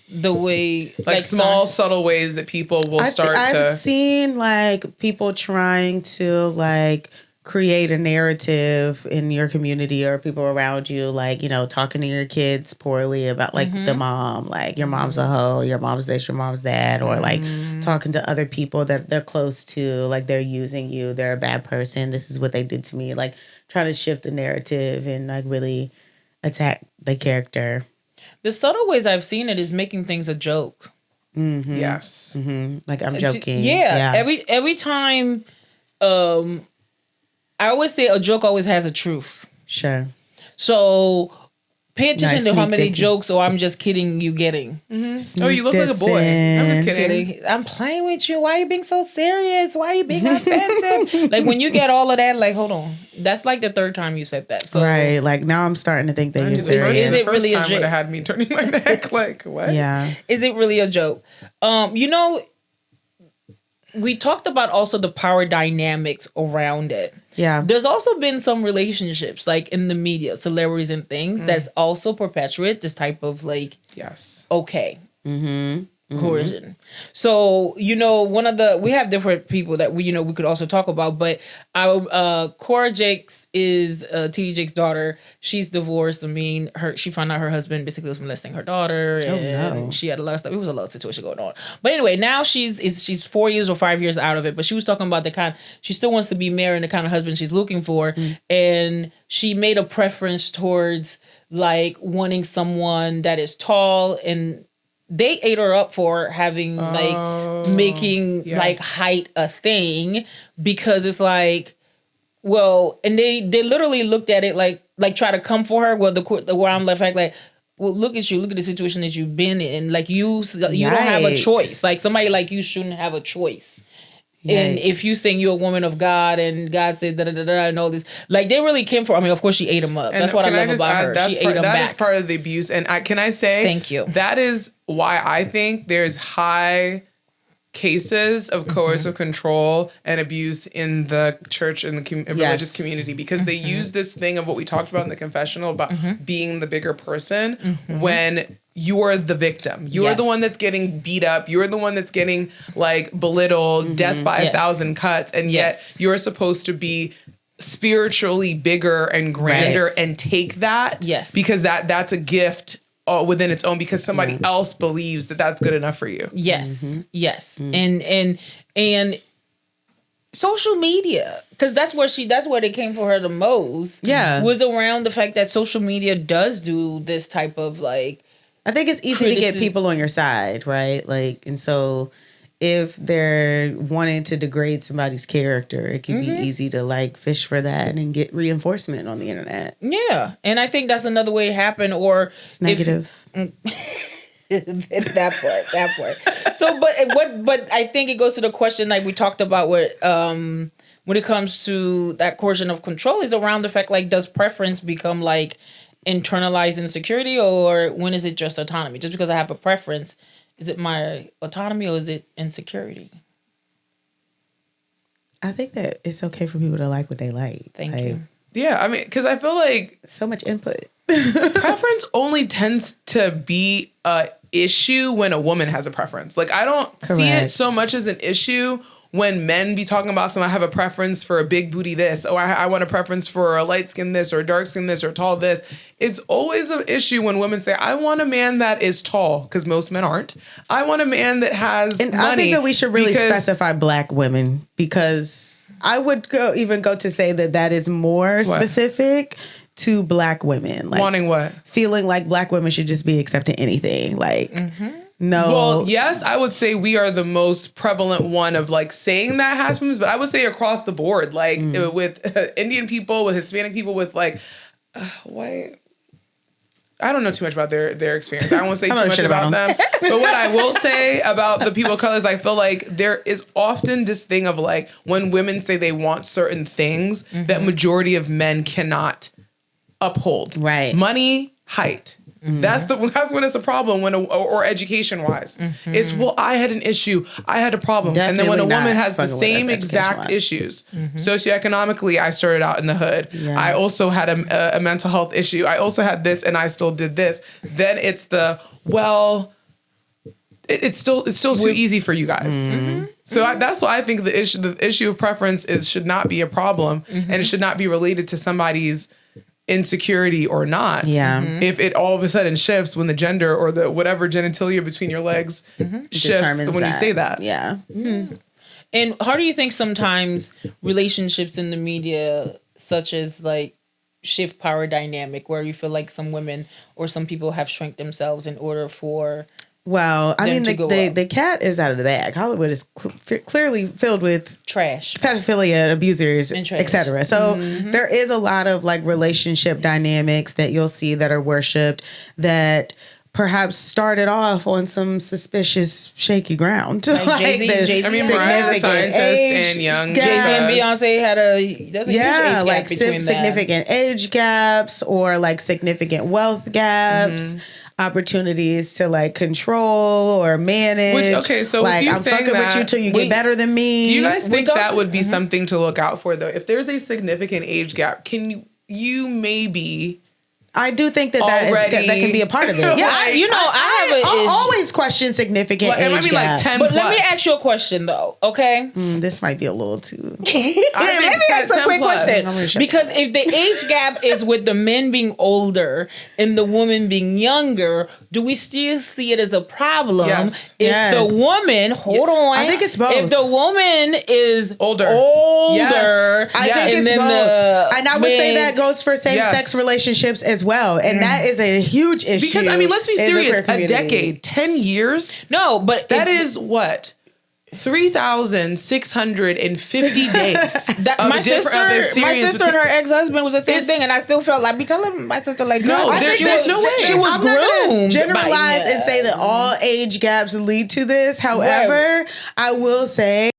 The way Like small, signs- subtle ways that people will start I've to. seen like people trying to like create a narrative in your community or people around you, like, you know, talking to your kids poorly about like the mom, like your mom's a hoe, your mom's this, your mom's that, or like talking to other people that they're close to, like they're using you, they're a bad person, this is what they did to me, like trying to shift the narrative and like really attack the character. The subtle ways I've seen it is making things a joke. Yes. Like I'm joking. Yeah. Every time, I always say a joke always has a truth. Sure. So pay attention Nice to how sneak many peeking. jokes or I'm just kidding you getting. Oh, you look like a boy. I'm just kidding. I'm playing with you. Why are you being so serious? Why are you being offensive? Like when you get all of that, like, hold on. That's like the third time you said that. So Right. Like now I'm starting to think that you're The first, serious. Is it the really first a time would joke? have had me turning my neck. Like, what? Yeah. is it really a joke? You know, we talked about also the power dynamics around it. Yeah. There's also been some relationships, like in the media, celebrities and things, that's also perpetuate this type of like, Yes. okay, coercion. So, you know, we have different people that we could also talk about, but our Cora Jakes is TD Jake's daughter. She's divorced. I mean, she found out her husband basically was molesting her daughter, and no. she had a lot of stuff. It was a lot of situation going on. But anyway, now she's 4 years or 5 years out of it. But she was talking about she still wants to be married and the kind of husband she's looking for, and she made a preference towards like wanting someone that is tall, and they ate her up for having like making yes. like height a thing, because it's like, well, and they literally looked at it like try to come for her. Well, the where I'm left like, well, look at you, look at the situation that you've been in. Like you don't have a Yikes. choice. Like somebody like you shouldn't have a choice. And if you saying you're a woman of God and God said da da da da and all this, like they really came for. I mean, of course she ate him up. And That's what I can love just about add, her. that's She part, ate him that back. is part of the abuse. And can I say, Thank you. That is why I think there's high cases of coercive control and abuse in the church and the religious community, because they use this thing of what we talked about in the confessional about being the bigger person when you're the victim. You're the one that's getting beat up. You're the one that's getting like belittled, death by 1,000 cuts, and yet you're supposed to be spiritually bigger and grander and take that because that's a gift within its own, because somebody else believes that that's good enough for you. Yes. And social media, because that's where they came for her the most. Yeah. Was around the fact that social media does do this type of like, I think it's easy to get people on your side, right? Like, and so if they're wanting to degrade somebody's character, it can be easy to like fish for that and get reinforcement on the internet. yeah. And I think that's another way it happened, or It's negative. that part. So, but I think it goes to the question like we talked about what when it comes to that coercion of control is around the fact like, does preference become like internalized insecurity, or when is it just autonomy? Just because I have a preference, is it my autonomy or is it insecurity? I think that it's okay for people to like what they like. Thank Like, you. Yeah, I mean, because I feel like so much input. preference only tends to be a issue when a woman has a preference. Like I don't see it Correct. so much as an issue when men be talking about I have a preference for a big booty this, or I want a preference for a light skin this, or a dark skin this, or tall this. It's always an issue when women say, I want a man that is tall, because most men aren't. I want a man that has And money. I think that we should really because- specify Black women, because I would even go to say that is more specific to Black women. Like wanting what? feeling like Black women should just be accepting anything. Like, no. Well, yes, I would say we are the most prevalent one of like saying that happens, but I would say across the board, like with Indian people, with Hispanic people, with like white. I don't know too much about their experience. I don't want to say too much about them. But what I will say about the people of color is I feel like there is often this thing of like when women say they want certain things that majority of men cannot uphold. Right. Money, height. That's when it's a problem or education wise. It's, well, I had an issue. I had a problem. And then when a woman has the same exact issues, socioeconomically, I started out in the hood. Yeah. I also had a mental health issue. I also had this and I still did this. Then it's it's still too easy for you guys. So that's why I think the issue of preference should not be a problem, and it should not be related to somebody's insecurity or not. Yeah. If it all of a sudden shifts when the gender or the whatever genitalia between your legs shifts Determines when you say that. Yeah. And how do you think sometimes relationships in the media, such as like shift power dynamic, where you feel like some women or some people have shrank themselves in order for Well, I mean, to go up. the cat is out of the bag. Hollywood is clearly filled with trash? pedophilia, abusers, And trash. etc. So there is a lot of like relationship dynamics that you'll see that are worshipped that perhaps started off on some suspicious, shaky ground. Like Jay-Z, I mean, Mariah the Scientist and Young Jay-Z and Beyonce had there's a huge age gap like between them. significant age gaps or like significant wealth gaps. Opportunities to like control or manage. So like with you I'm saying fucking with that, you till you get better than me. Do you guys think that would be something to look out for, though? If there's a significant age gap, can you maybe... I do think that that can be a part of it. Yeah, I always question significant age I mean, like 10 But plus. let me ask you a question, though, okay? This might be a little too... Let me ask a quick question. Because if the age gap is with the men being older and the woman being younger, do we still see it as a problem? Yes. If the woman, hold on. I think it's both. If the woman is older. Yes. I think and it's then both. And I would say that goes for same-sex relationships as well. And that is a huge issue. Because, I mean, let's be in the serious. queer A community. decade, 10 years? No, but That is what? 3,650 days. My sister and her ex-husband was the same thing, and I still felt like telling my sister like, No, there's no way. She was I'm not gonna groomed. generalize and say that all age gaps lead to this. However, I will say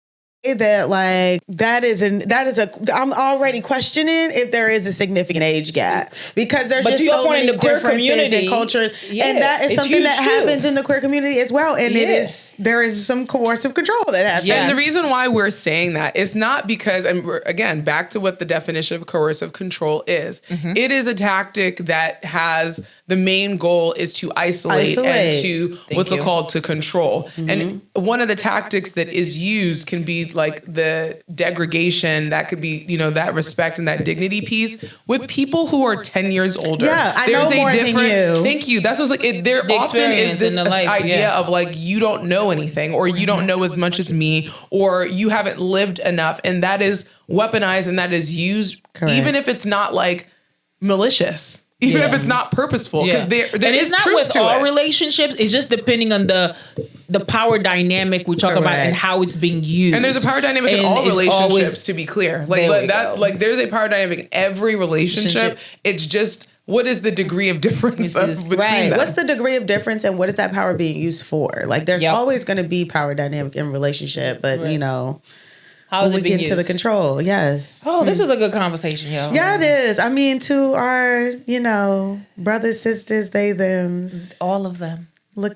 that like I'm already questioning if there is a significant age gap because there's just so many differences in cultures, and that is something that happens in the queer community as well. And there is some coercive control that happens. And the reason why we're saying that is not because, and we're, again, back to what the definition of coercive control is. It is a tactic that has the main goal is to isolate. And to called to control. And one of the tactics that is used can be like the degradation, that could be, that respect and that dignity piece with people who are 10 years older. Yeah, I know more than you. Thank you. That's what's like, there often is this idea of like, you don't know anything, or you don't know as much as me, or you haven't lived enough. And that is weaponized and that is used, even if it's not like malicious. Even if it's not purposeful, because there is not truth with to all it. relationships. It's just depending on the power dynamic we talk about and how it's being used. And there's a power dynamic in all relationships, to be clear. Like there's a power dynamic in every relationship. It's just, what is the degree of difference between them? What's the degree of difference, and what is that power being used for? Like there's always going to be power dynamic in relationship, but how we get into the control, yes. Oh, this was a good conversation, yo. Yeah, it is. I mean, to our, brothers, sisters, they, thems. All of them.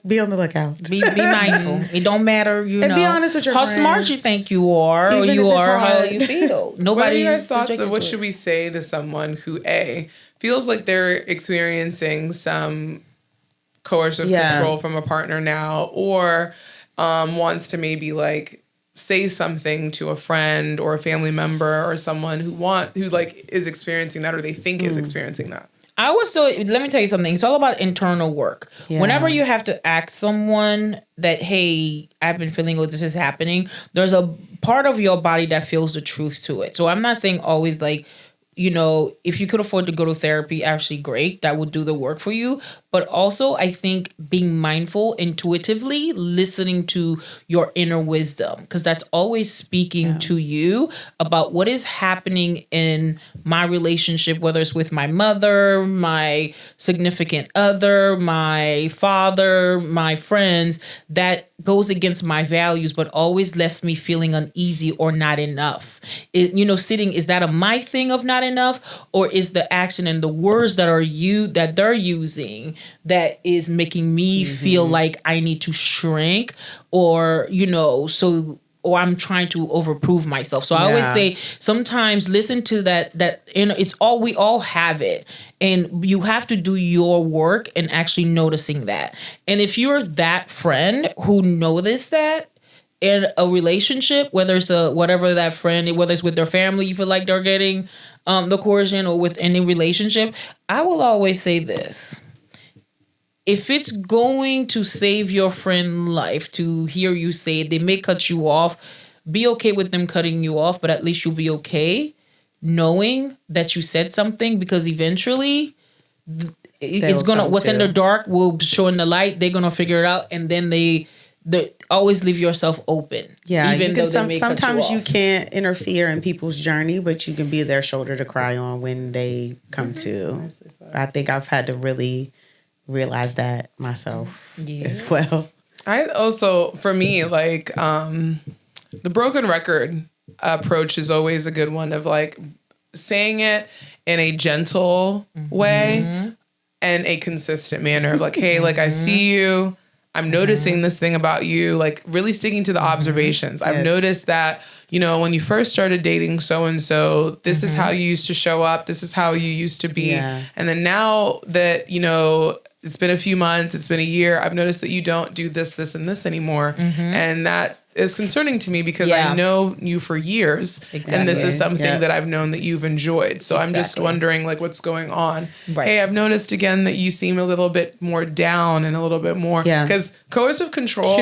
Be on the lookout. Be mindful. It don't matter, and be honest with your how friends. Smart you think you are, even or you are how you feel. What are your guys' thoughts of what should we say to someone who feels like they're experiencing some coercive control from a partner now, or wants to maybe like say something to a friend or a family member or someone who like is experiencing that, or they think is experiencing that? Let me tell you something. It's all about internal work. Yeah. Whenever you have to ask someone that, hey, I've been feeling this is happening, there's a part of your body that feels the truth to it. So I'm not saying always like, if you could afford to go to therapy, actually great. That would do the work for you. But also, I think being mindful, intuitively listening to your inner wisdom, because that's always speaking to you about what is happening in my relationship, whether it's with my mother, my significant other, my father, my friends, that goes against my values, but always left me feeling uneasy or not enough. Is that a my thing of not enough, or is the action and the words that they're using that is making me feel like I need to shrink, or or I'm trying to overprove myself. So I always say, sometimes listen to that it's all, we all have it. And you have to do your work and actually noticing that. And if you're that friend who noticed that in a relationship, whether it's whatever that friend, whether it's with their family, you feel like they're getting the coercion, or with any relationship, I will always say this. If it's going to save your friend's life to hear you say it, they may cut you off. Be okay with them cutting you off, but at least you'll be okay knowing that you said something, because eventually it's gonna, what's in the dark will show in the light. They're gonna figure it out, and then they always leave yourself open. Yeah, even though they may sometimes cut you you can't interfere in people's journey, but you can be their shoulder to cry on when they come to. I think I've had to really realize that myself as well. I also, for me, like the broken record approach is always a good one, of like saying it in a gentle way and a consistent manner of like, hey, like I see you, I'm noticing this thing about you, like really sticking to the observations. I've noticed that, when you first started dating so-and-so, this is how you used to show up. This is how you used to be. Yeah. And then now that, it's been a few months, it's been a year, I've noticed that you don't do this, this, and this anymore. And that is concerning to me, because I know you for years. And this is something that I've known that you've enjoyed. So I'm just wondering, like, what's going on? Right. Hey, I've noticed again that you seem a little bit more down and a little bit more, because coercive control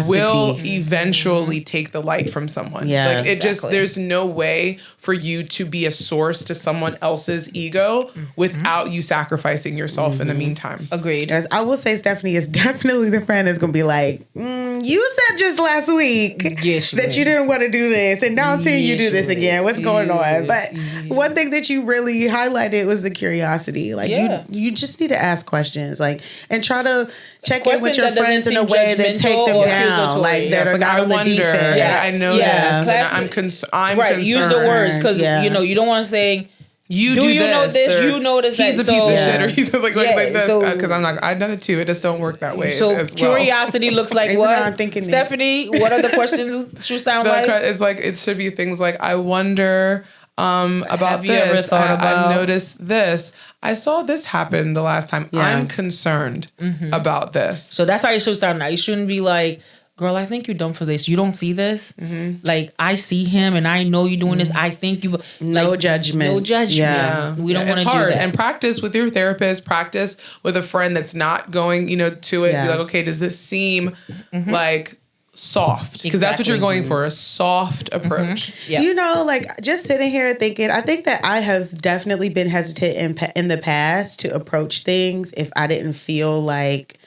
will eventually take the light from someone. Yeah, like there's no way for you to be a source to someone else's ego without you sacrificing yourself in the meantime. Agreed. As I will say, Stephanie is definitely the friend that's going to be like, you said just last week that you didn't want to do this, and now I'm seeing you do this again. What's going on? But one thing that you really highlighted was the curiosity. Like you just need to ask questions, like, and try to check in with your friends in a way that take them down, like that are not on the defense. Yeah, I know this, and I'm concerned. Use the words, because you don't want to say, you do you this, know this, you notice he's that. a piece of shit, or he's like this, because I've done it too. It just don't work that way. So as curiosity looks like what? I'm thinking, Stephanie, what are the questions should sound like? It's like, it should be things like, I wonder about this. Ever thought about? I've noticed this. I saw this happen the last time. I'm concerned about this. So that's how you should start now. You shouldn't be like, girl, I think you're dumb for this. You don't see this? Like, I see him and I know you're doing this. I think you... No judgment. No judgment. Yeah. We don't want to do hard. that. And practice with your therapist. Practice with a friend that's not going, to it. Be like, okay, does this seem like soft? Because that's what you're going for, a soft approach. Like, just sitting here thinking, I think that I have definitely been hesitant in the past to approach things if I didn't feel like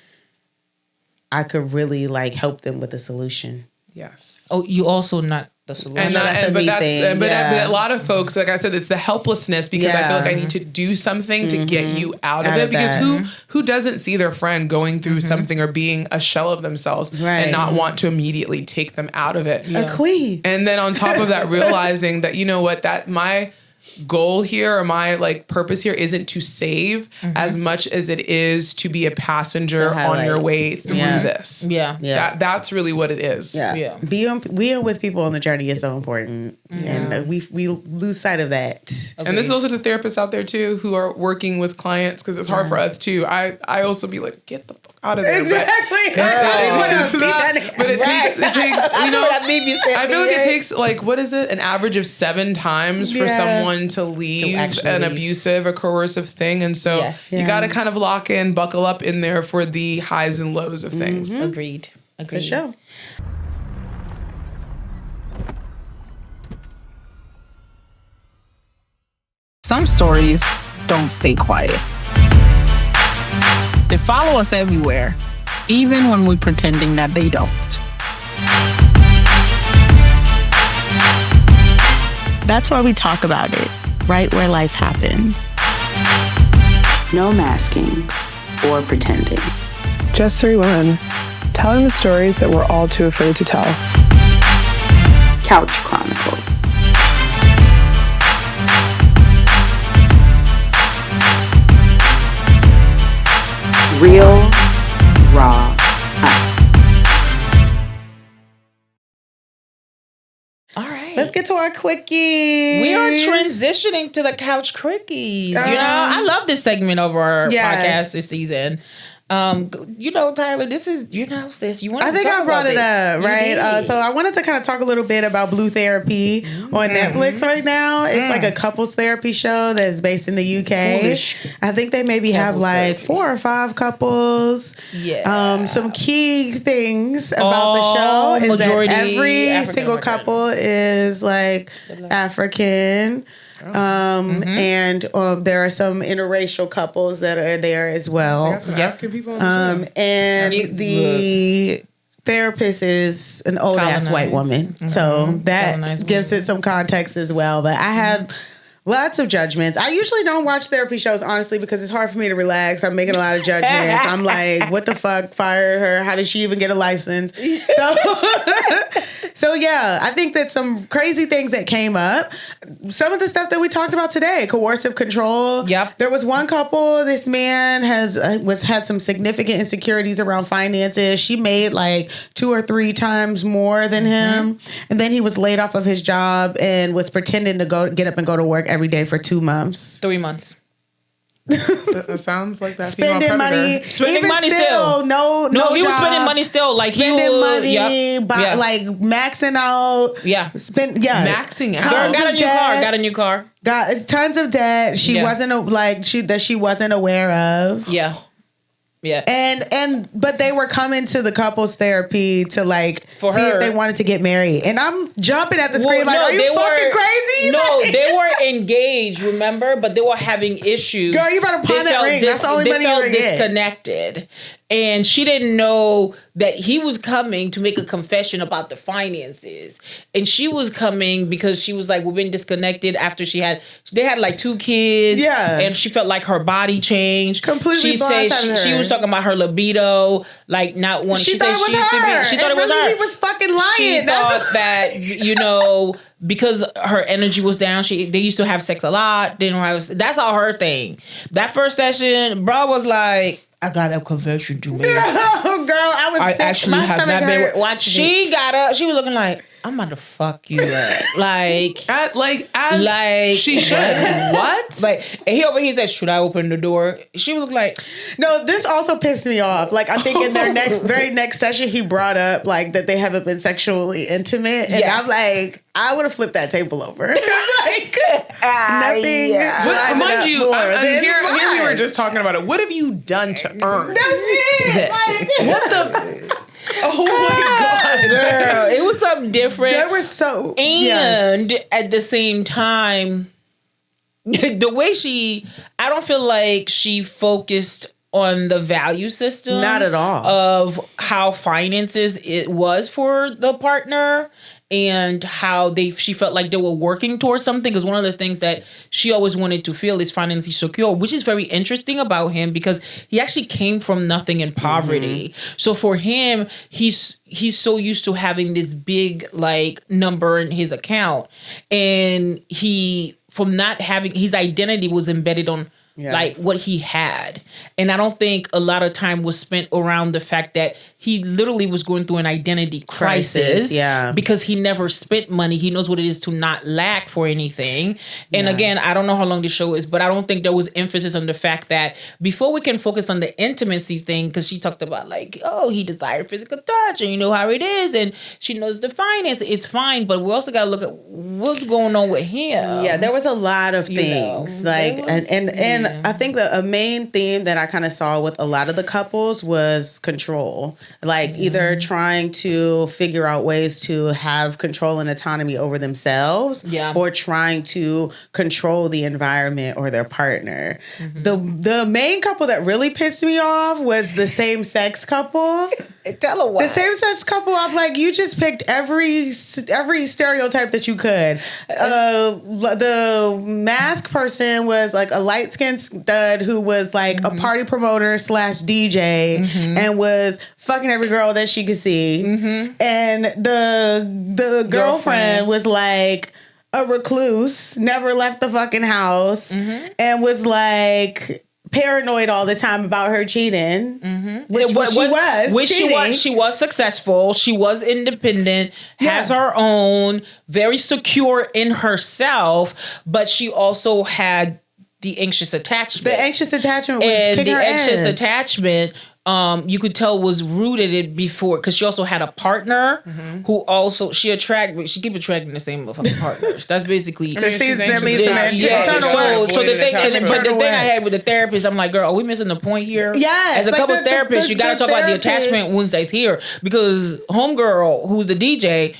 I could really like help them with a solution. Yes. Oh, you also not the solution. But a lot of folks, like I said, it's the helplessness, because I feel like I need to do something to get you out of it. Because who doesn't see their friend going through something or being a shell of themselves and not want to immediately take them out of it? A queen. And then on top of that, realizing that, that my goal here, or my like purpose here, isn't to save as much as it is to be a passenger on your way through this. That's really what it is. Being with people on the journey is so important, and we lose sight of that. Okay. And this is also to therapists out there too who are working with clients, because it's hard for us too. I also be like, get the fuck out of there. Exactly. But it takes I feel like it takes like, what is it, an average of 7 times for someone to leave an abusive or coercive thing. And so you got to kind of lock in, buckle up in there for the highs and lows of things. Agreed. For sure. Some stories don't stay quiet. They follow us everywhere, even when we're pretending that they don't. That's why we talk about it, right where life happens. No masking or pretending. Just 3 women, telling the stories that we're all too afraid to tell. Couch Chronicles. Real, raw us. All right. Let's get to our quickie. We are transitioning to the Couch Quickies. I love this segment of our podcast this season. Tyler, this is, sis, you want to I think talk I brought about it up, this. right? So I wanted to kind of talk a little bit about Blue Therapy on Netflix right now. It's like a couples therapy show that's based in the UK. Foolish. I think they maybe have Couples like therapy. 4 or 5 couples. Yeah. Some key things about the show is majority that every African single Americans. couple is like African. And there are some interracial couples that are there as well. African people on the show. And Yeah, the therapist is an old ass white woman. So that Colonized gives it some context as well. But I had lots of judgments. I usually don't watch therapy shows, honestly, because it's hard for me to relax. I'm making a lot of judgments. I'm like, what the fuck? Fired her. How did she even get a license? So yeah, I think that some crazy things that came up. Some of the stuff that we talked about today, coercive control. Yep. There was one couple. This man had some significant insecurities around finances. She made like 2 or 3 times more than him, and then he was laid off of his job and was pretending to get up and go to work every day for 2 months. 3 months. That sounds like that Spending female money, predator. Spending even money still. No, he was job. spending money still. Like Spending he was money, like maxing out. Maxing out. Girl, Tons got a new car. Got tons of debt. She wasn't she wasn't aware of. Yeah. But they were coming to the couples therapy to For see her. if they wanted to get married. And I'm jumping at the screen are you fucking crazy? No, they were engaged, remember? But they were having issues. Girl, you better pawn that ring. That's the only money you're gonna get. Disconnected. And she didn't know that he was coming to make a confession about the finances. And she was coming because she was like, we've been disconnected after they had like 2 kids. Yeah. And she felt like her body changed. Completely She said blindsided she her. was talking about her libido, like not wanting. She thought it was her. She thought it was her. He was fucking lying. She thought that, because her energy was down, they used to have sex a lot. That's all her thing. That first session, bro was like, I got a confession to make. Girl, I was sick. Actually My have stomach not been hurt watching it. She got up. She was looking like, I'm about to fuck you up. As she should. What? And he said, should I open the door? She was like, no, this also pissed me off. Like, I think in their very next session, he brought up like that they haven't been sexually intimate, and Yes. I'm like, I would have flipped that table over. Like, nothing. Mind you, here we were just talking about it. What have you done to earn That's it. this? Like, What the? Oh my God, girl, it was something different. There was so And at the same time, the way I don't feel like she focused on the value system. Not at all. Of how finances it was for the partner and how she felt like they were working towards something. Because one of the things that she always wanted to feel is financially secure, which is very interesting about him because he actually came from nothing in poverty. So for him, he's so used to having this big number in his account, and from not having, his identity was embedded on what he had. And I don't think a lot of time was spent around the fact that he literally was going through an identity crisis. Because he never spent money. He knows what it is to not lack for anything. And again, I don't know how long the show is, but I don't think there was emphasis on the fact that before we can focus on the intimacy thing, because she talked about he desired physical touch and you know how it is, and she knows the finance. It's fine, but we also got to look at what's going on with him. Yeah, there was a lot of things. And I think a main theme that I kind of saw with a lot of the couples was control. Either trying to figure out ways to have control and autonomy over themselves, or trying to control the environment or their partner. The main couple that really pissed me off was the same-sex couple. Tell her why. The same-sex couple, I'm like, you just picked every stereotype that you could. The mask person was like a light-skinned stud who was like a party promoter / DJ and was fucking every girl that she could see. And the girlfriend was like a recluse, never left the fucking house, and was like paranoid all the time about her cheating, which she was successful. She was independent, has her own, very secure in herself, but she also had the anxious attachment. The anxious attachment was and kicking the her anxious ass. attachment. You could tell was rooted in before because she also had a partner who also she keep attracting the same motherfucking partners. That's basically That means That she's means attached. yeah, Turn so- away. so the Avoiding thing, attachment. but the thing I away. had with the therapist, I'm like, girl, are we missing the point here? Yes, As a like couples the therapist, you got to talk about the attachment therapist- Wednesdays here because homegirl, who's the DJ,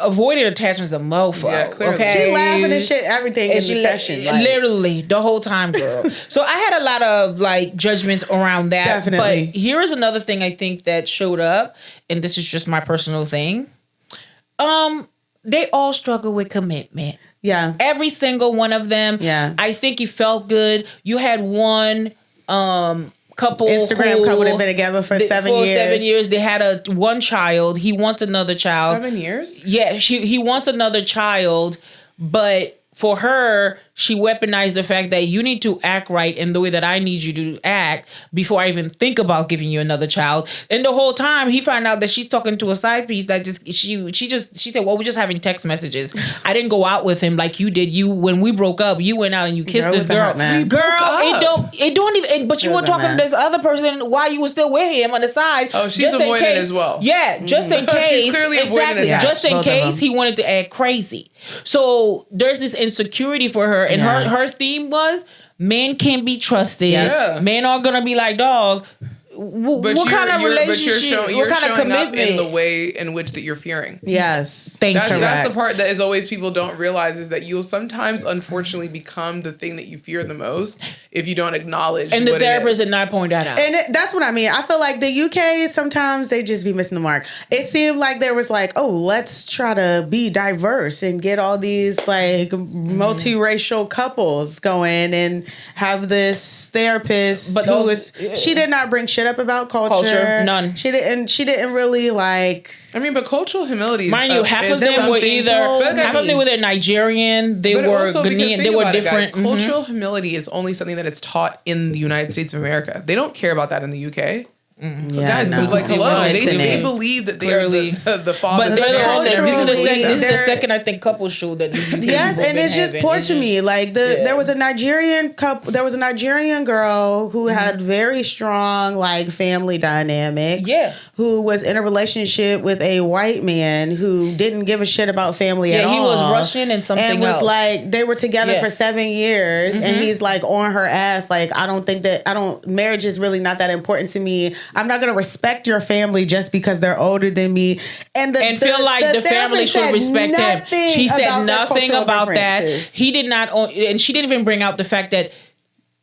avoided attachments a mofo. Yeah, clearly. Okay, She laughing and shit, everything in the session. Like, literally the whole time, girl. So I had a lot of like judgments around that. Definitely. But here is another thing I think that showed up, and this is just my personal thing. They all struggle with commitment. yeah. Every single one of them. Yeah. I think it felt good. You had one couple Instagram couple that been together for 7 years. 7 years. They had one child. He wants another child. 7 years? Yeah, he wants another child, but for her, she weaponized the fact that you need to act right in the way that I need you to act before I even think about giving you another child. And the whole time he found out that she's talking to a side piece that she said, well, we're just having text messages. I didn't go out with him like you did. When we broke up, you went out and you kissed Girl, this it was a girl. hot mess. Girl, it don't even. But you It were was a talking to mess. this other person while you were still with him on the side. Oh, she's just in avoiding case- as well. Yeah, just in She's case. clearly avoiding Exactly. attachment. Just in Both of case them. he wanted to act crazy. So there's this insecurity for her, and Yeah. her theme was men can't be trusted. Yeah. Men are gonna be like, dog. What kind of relationship? You're What kind of showing up commitment? in the way in which that you're fearing. Yes. That's Correct. the part that is always people don't realize is that you'll sometimes unfortunately become the thing that you fear the most if you don't acknowledge and the what it therapist is. did not point that out. That's what I mean. I feel like the UK, sometimes they just be missing the mark. It seemed like there was like, oh, let's try to be diverse and get all these like multiracial couples going and have this therapist But who those- she did not bring shit up about culture. None. She didn't really like. I mean, but cultural humility is Mind you, half is of them were something- either But half of them were Nigerian, they But were also because Ghanaian, think they were about it, different. guys, cultural humility is only something that is taught in the United States of America. They don't care about that in the UK. Yeah, Guys, no. like, hello, they Listening. believe that they Clearly. are the father. But they're the ones that, this is the Culturally, second. This is the they're- second I think couple show that these people Yes, and been it's just having. poor It's to just- me. Like yeah. there was a Nigerian couple. There was a Nigerian girl who had very strong like family dynamics. Yeah. who was in a relationship with a white man who didn't give a shit about family at Yeah, all. he was Russian and something and was else. like they were together Yeah. for 7 years, and he's like on her ass. Like I don't think that marriage is really not that important to me. I'm not gonna respect your family just because they're older than me, and feel like the family therapist should said respect him. nothing She said about their nothing cultural about that. differences. He did not, and she didn't even bring out the fact that,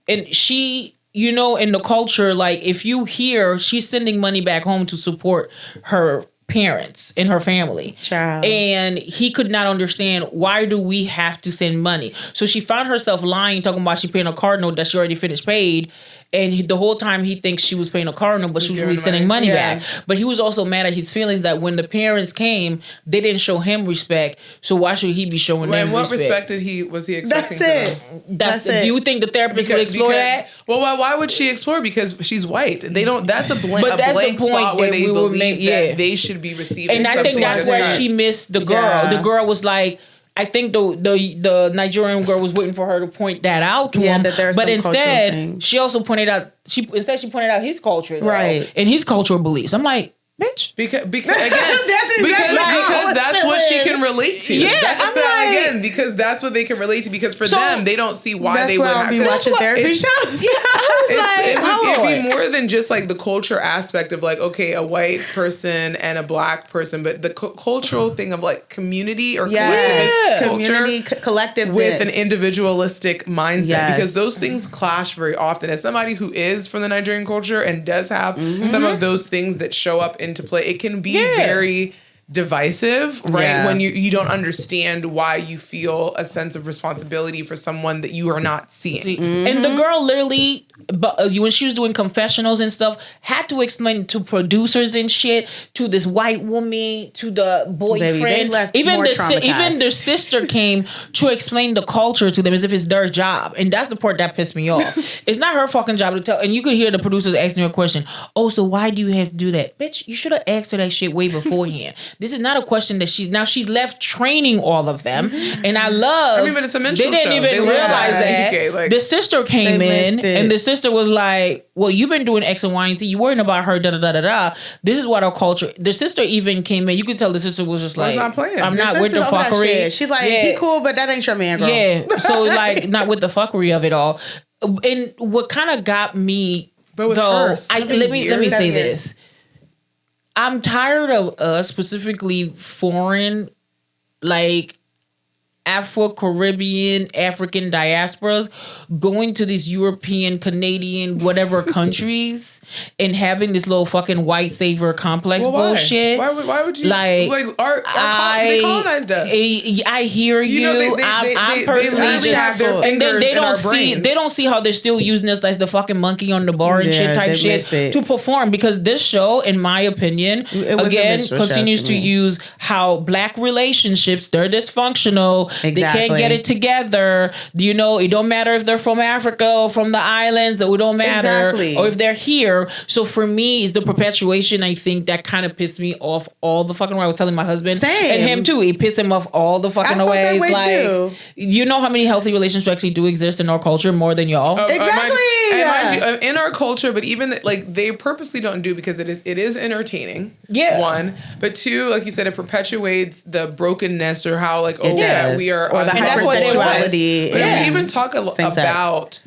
and she, you know, in the culture, like if you hear she's sending money back home to support her parents in her family. Child. And he could not understand, why do we have to send money? So she found herself lying, talking about she paying a car note that she already finished paid. And the whole time he thinks she was paying a car note, but she was really giving sending money Yeah. back. But he was also mad at his feelings that when the parents came, they didn't show him respect. So why should he be showing them And what respect? respect was he expecting? That's from them? it. That's it. Do you think the therapist would explore that? Well, why would she explore? Because she's white. They don't. That's a blank. But a that's the blank point spot where that they we will believe make- yeah. that they should be receiving. And I think something that's like where this. she missed the girl. Yeah. The girl was like, I think the Nigerian girl was waiting for her to point that out to Yeah, him. that there's But some cultural instead, things. she also pointed out she pointed out his culture, though, Right. and his cultural beliefs. I'm like, bitch. Because again, That's exactly because how I that's what she feel. can relate to. Yeah, that's I'm like- again because that's what they can relate to. Because for So- them, they don't see why That's they why would I'll have be to. watching therapy It's- shows. It'd be more than just like the culture aspect of like, okay, a white person and a black person, but the cultural thing of like community or collectivist Community, culture collective with an individualistic mindset, Yes. because those things clash very often. As somebody who is from the Nigerian culture and does have some of those things that show up into play, it can be very divisive, right? Yeah. When you don't understand why you feel a sense of responsibility for someone that you are not seeing. And the girl literally but when she was doing confessionals and stuff, had to explain to producers and shit, to this white woman, to the boyfriend. Baby, they left even more even their sister came to explain the culture to them as if it's their job, and that's the part that pissed me off. It's not her fucking job to tell. And you could hear the producers asking her a question. Oh, so why do you have to do that, bitch? You should have asked her that shit way beforehand. This is not a question that she's left training all of them, and I love. I mean, but it's a menstrual They didn't show. even They learn realize about that. it. Like, The sister came They in, missed it. and the sister was like, well, you've been doing X and Y and Z. You worrying about her, da da da da da. This is what our culture. The sister even came in. You could tell the sister was just like, not playing. I'm Your not with the Sister's over that fuckery. shit. She's like, he cool, but that ain't your man, girl. Yeah. So like, not with the fuckery of it all. And what kind of got me, But with though, her, let me years- say this. I'm tired of us, specifically foreign, like Afro-Caribbean, African diasporas, going to these European, Canadian, whatever countries and having this little fucking white savior complex well, why? bullshit. Why would you Like, they colonized us? I hear you. know, I'm they personally literally just, have their and then fingers they in don't our see brains. how they're still using us like the fucking monkey on the bar and Yeah, shit type they shit miss it. to perform, because this show, in my opinion, It was a again minstrel show continues to to me. use how black relationships, they're dysfunctional. They can't Exactly. get it together. You know, it don't matter if they're from Africa or from the islands. It don't matter, Exactly. or if they're here. So for me, it's the perpetuation. I think that kind of pissed me off all the fucking way. I was telling my husband Same. and him too. It pissed him off all the fucking I felt that ways. way Like, too. you know how many healthy relationships actually do exist in our culture more than y'all. Exactly. Mind you, in our culture, but even like they purposely don't do, because it is entertaining. Yeah. One, but two, like you said, it perpetuates the brokenness, or how like, oh yeah, does. we are, Or the And that's what they want. hypersexuality. But Yeah. if we even talk Same sex. about,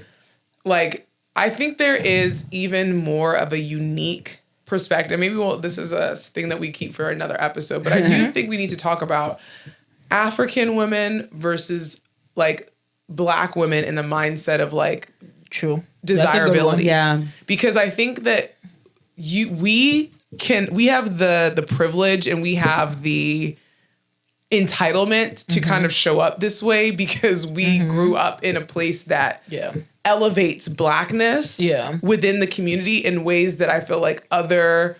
like, I think there is even more of a unique perspective. Maybe this is a thing that we keep for another episode, but I do think we need to talk about African women versus like Black women in the mindset of like True. That's a good one. desirability. Yeah. Because I think that we have the privilege, and we have the entitlement to kind of show up this way, because we grew up in a place that Yeah. elevates Blackness within the community in ways that I feel like other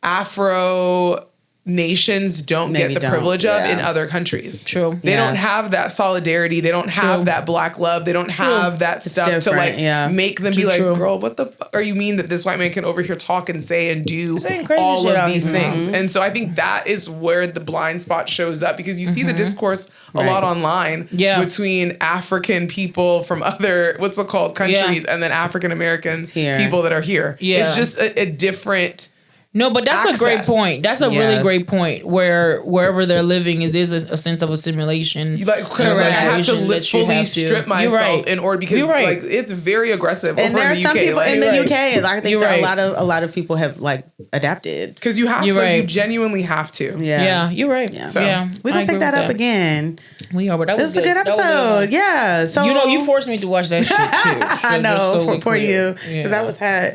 Afro nations don't Maybe get the don't, privilege of yeah. in other countries. True. They Yeah. don't have that solidarity. They don't have that Black love. They don't have that stuff to different, like yeah. make them be like, true. girl, what the fuck are you mean that this white man can over here talk and say and do Saying crazy all shit of out these here. things? And so I think that is where the blind spot shows up, because you see the discourse a Right. lot online between African people from other, what's it called, countries, and then African American Here. people that are here. Yeah. It's just a different. No, but that's a great access. point. That's a really Yeah. great point. Where wherever they're living, there's a sense of assimilation. You like, I have to fully strip myself in order, because like it's very aggressive And over there in are the some UK. people like, in the UK. I think You're that right. a lot of people have like adapted. because you have You're to, right. you genuinely have to. Yeah, you're right. Yeah. Yeah, We I gonna agree pick that with up again. We are, but that This was is a good That was episode. one. Yeah. So You know, you forced me to watch that shit too. I So know just so for we poor clear. you, because that was hot.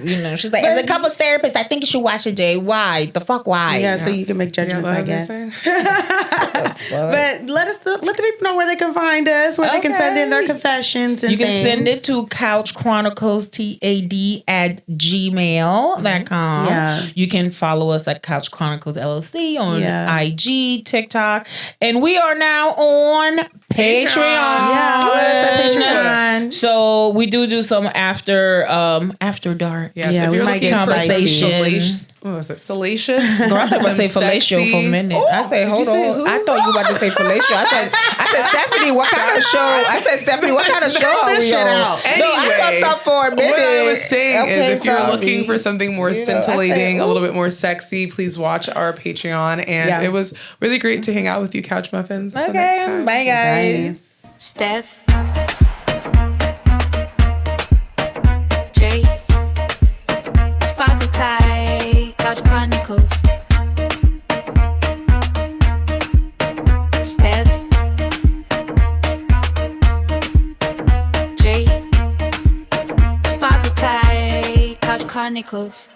You know, she's like, as a couples therapist, I think you should watch it, Jay. Why? The fuck why? Yeah, so you can make judgments, I guess. But let the people know where they can find us, where they can send in their confessions and You can things. send it to Couch Chronicles TAD@gmail.com. Yeah. You can follow us at Couch Chronicles LLC on Yeah. IG, TikTok, and we are now on Patreon. Yeah, that's a Patreon. So we do some after dark. Yes, Yeah, if we you're might looking get for some conversation. salacious, what was it? Salacious? Girl, I thought you were about to say Some fellatio sexy- for a minute. Ooh, I said, did you hold say on. who? I thought you were about to say fellatio. I said, Stephanie, what kind of show? I said, Stephanie, what kind of show are we on? No, I thought stop for a minute. What I was saying Okay, is, if you're sorry. looking for something more You know, I said, scintillating, a little ooh. bit more sexy, please watch our Patreon. And Yeah. it was really great to hang out with you, Couch Muffins. Till Okay, next time. bye guys. Steph, Jay, Spotify, Couch Chronicles. Steph, Jay, Spotify, Couch Chronicles.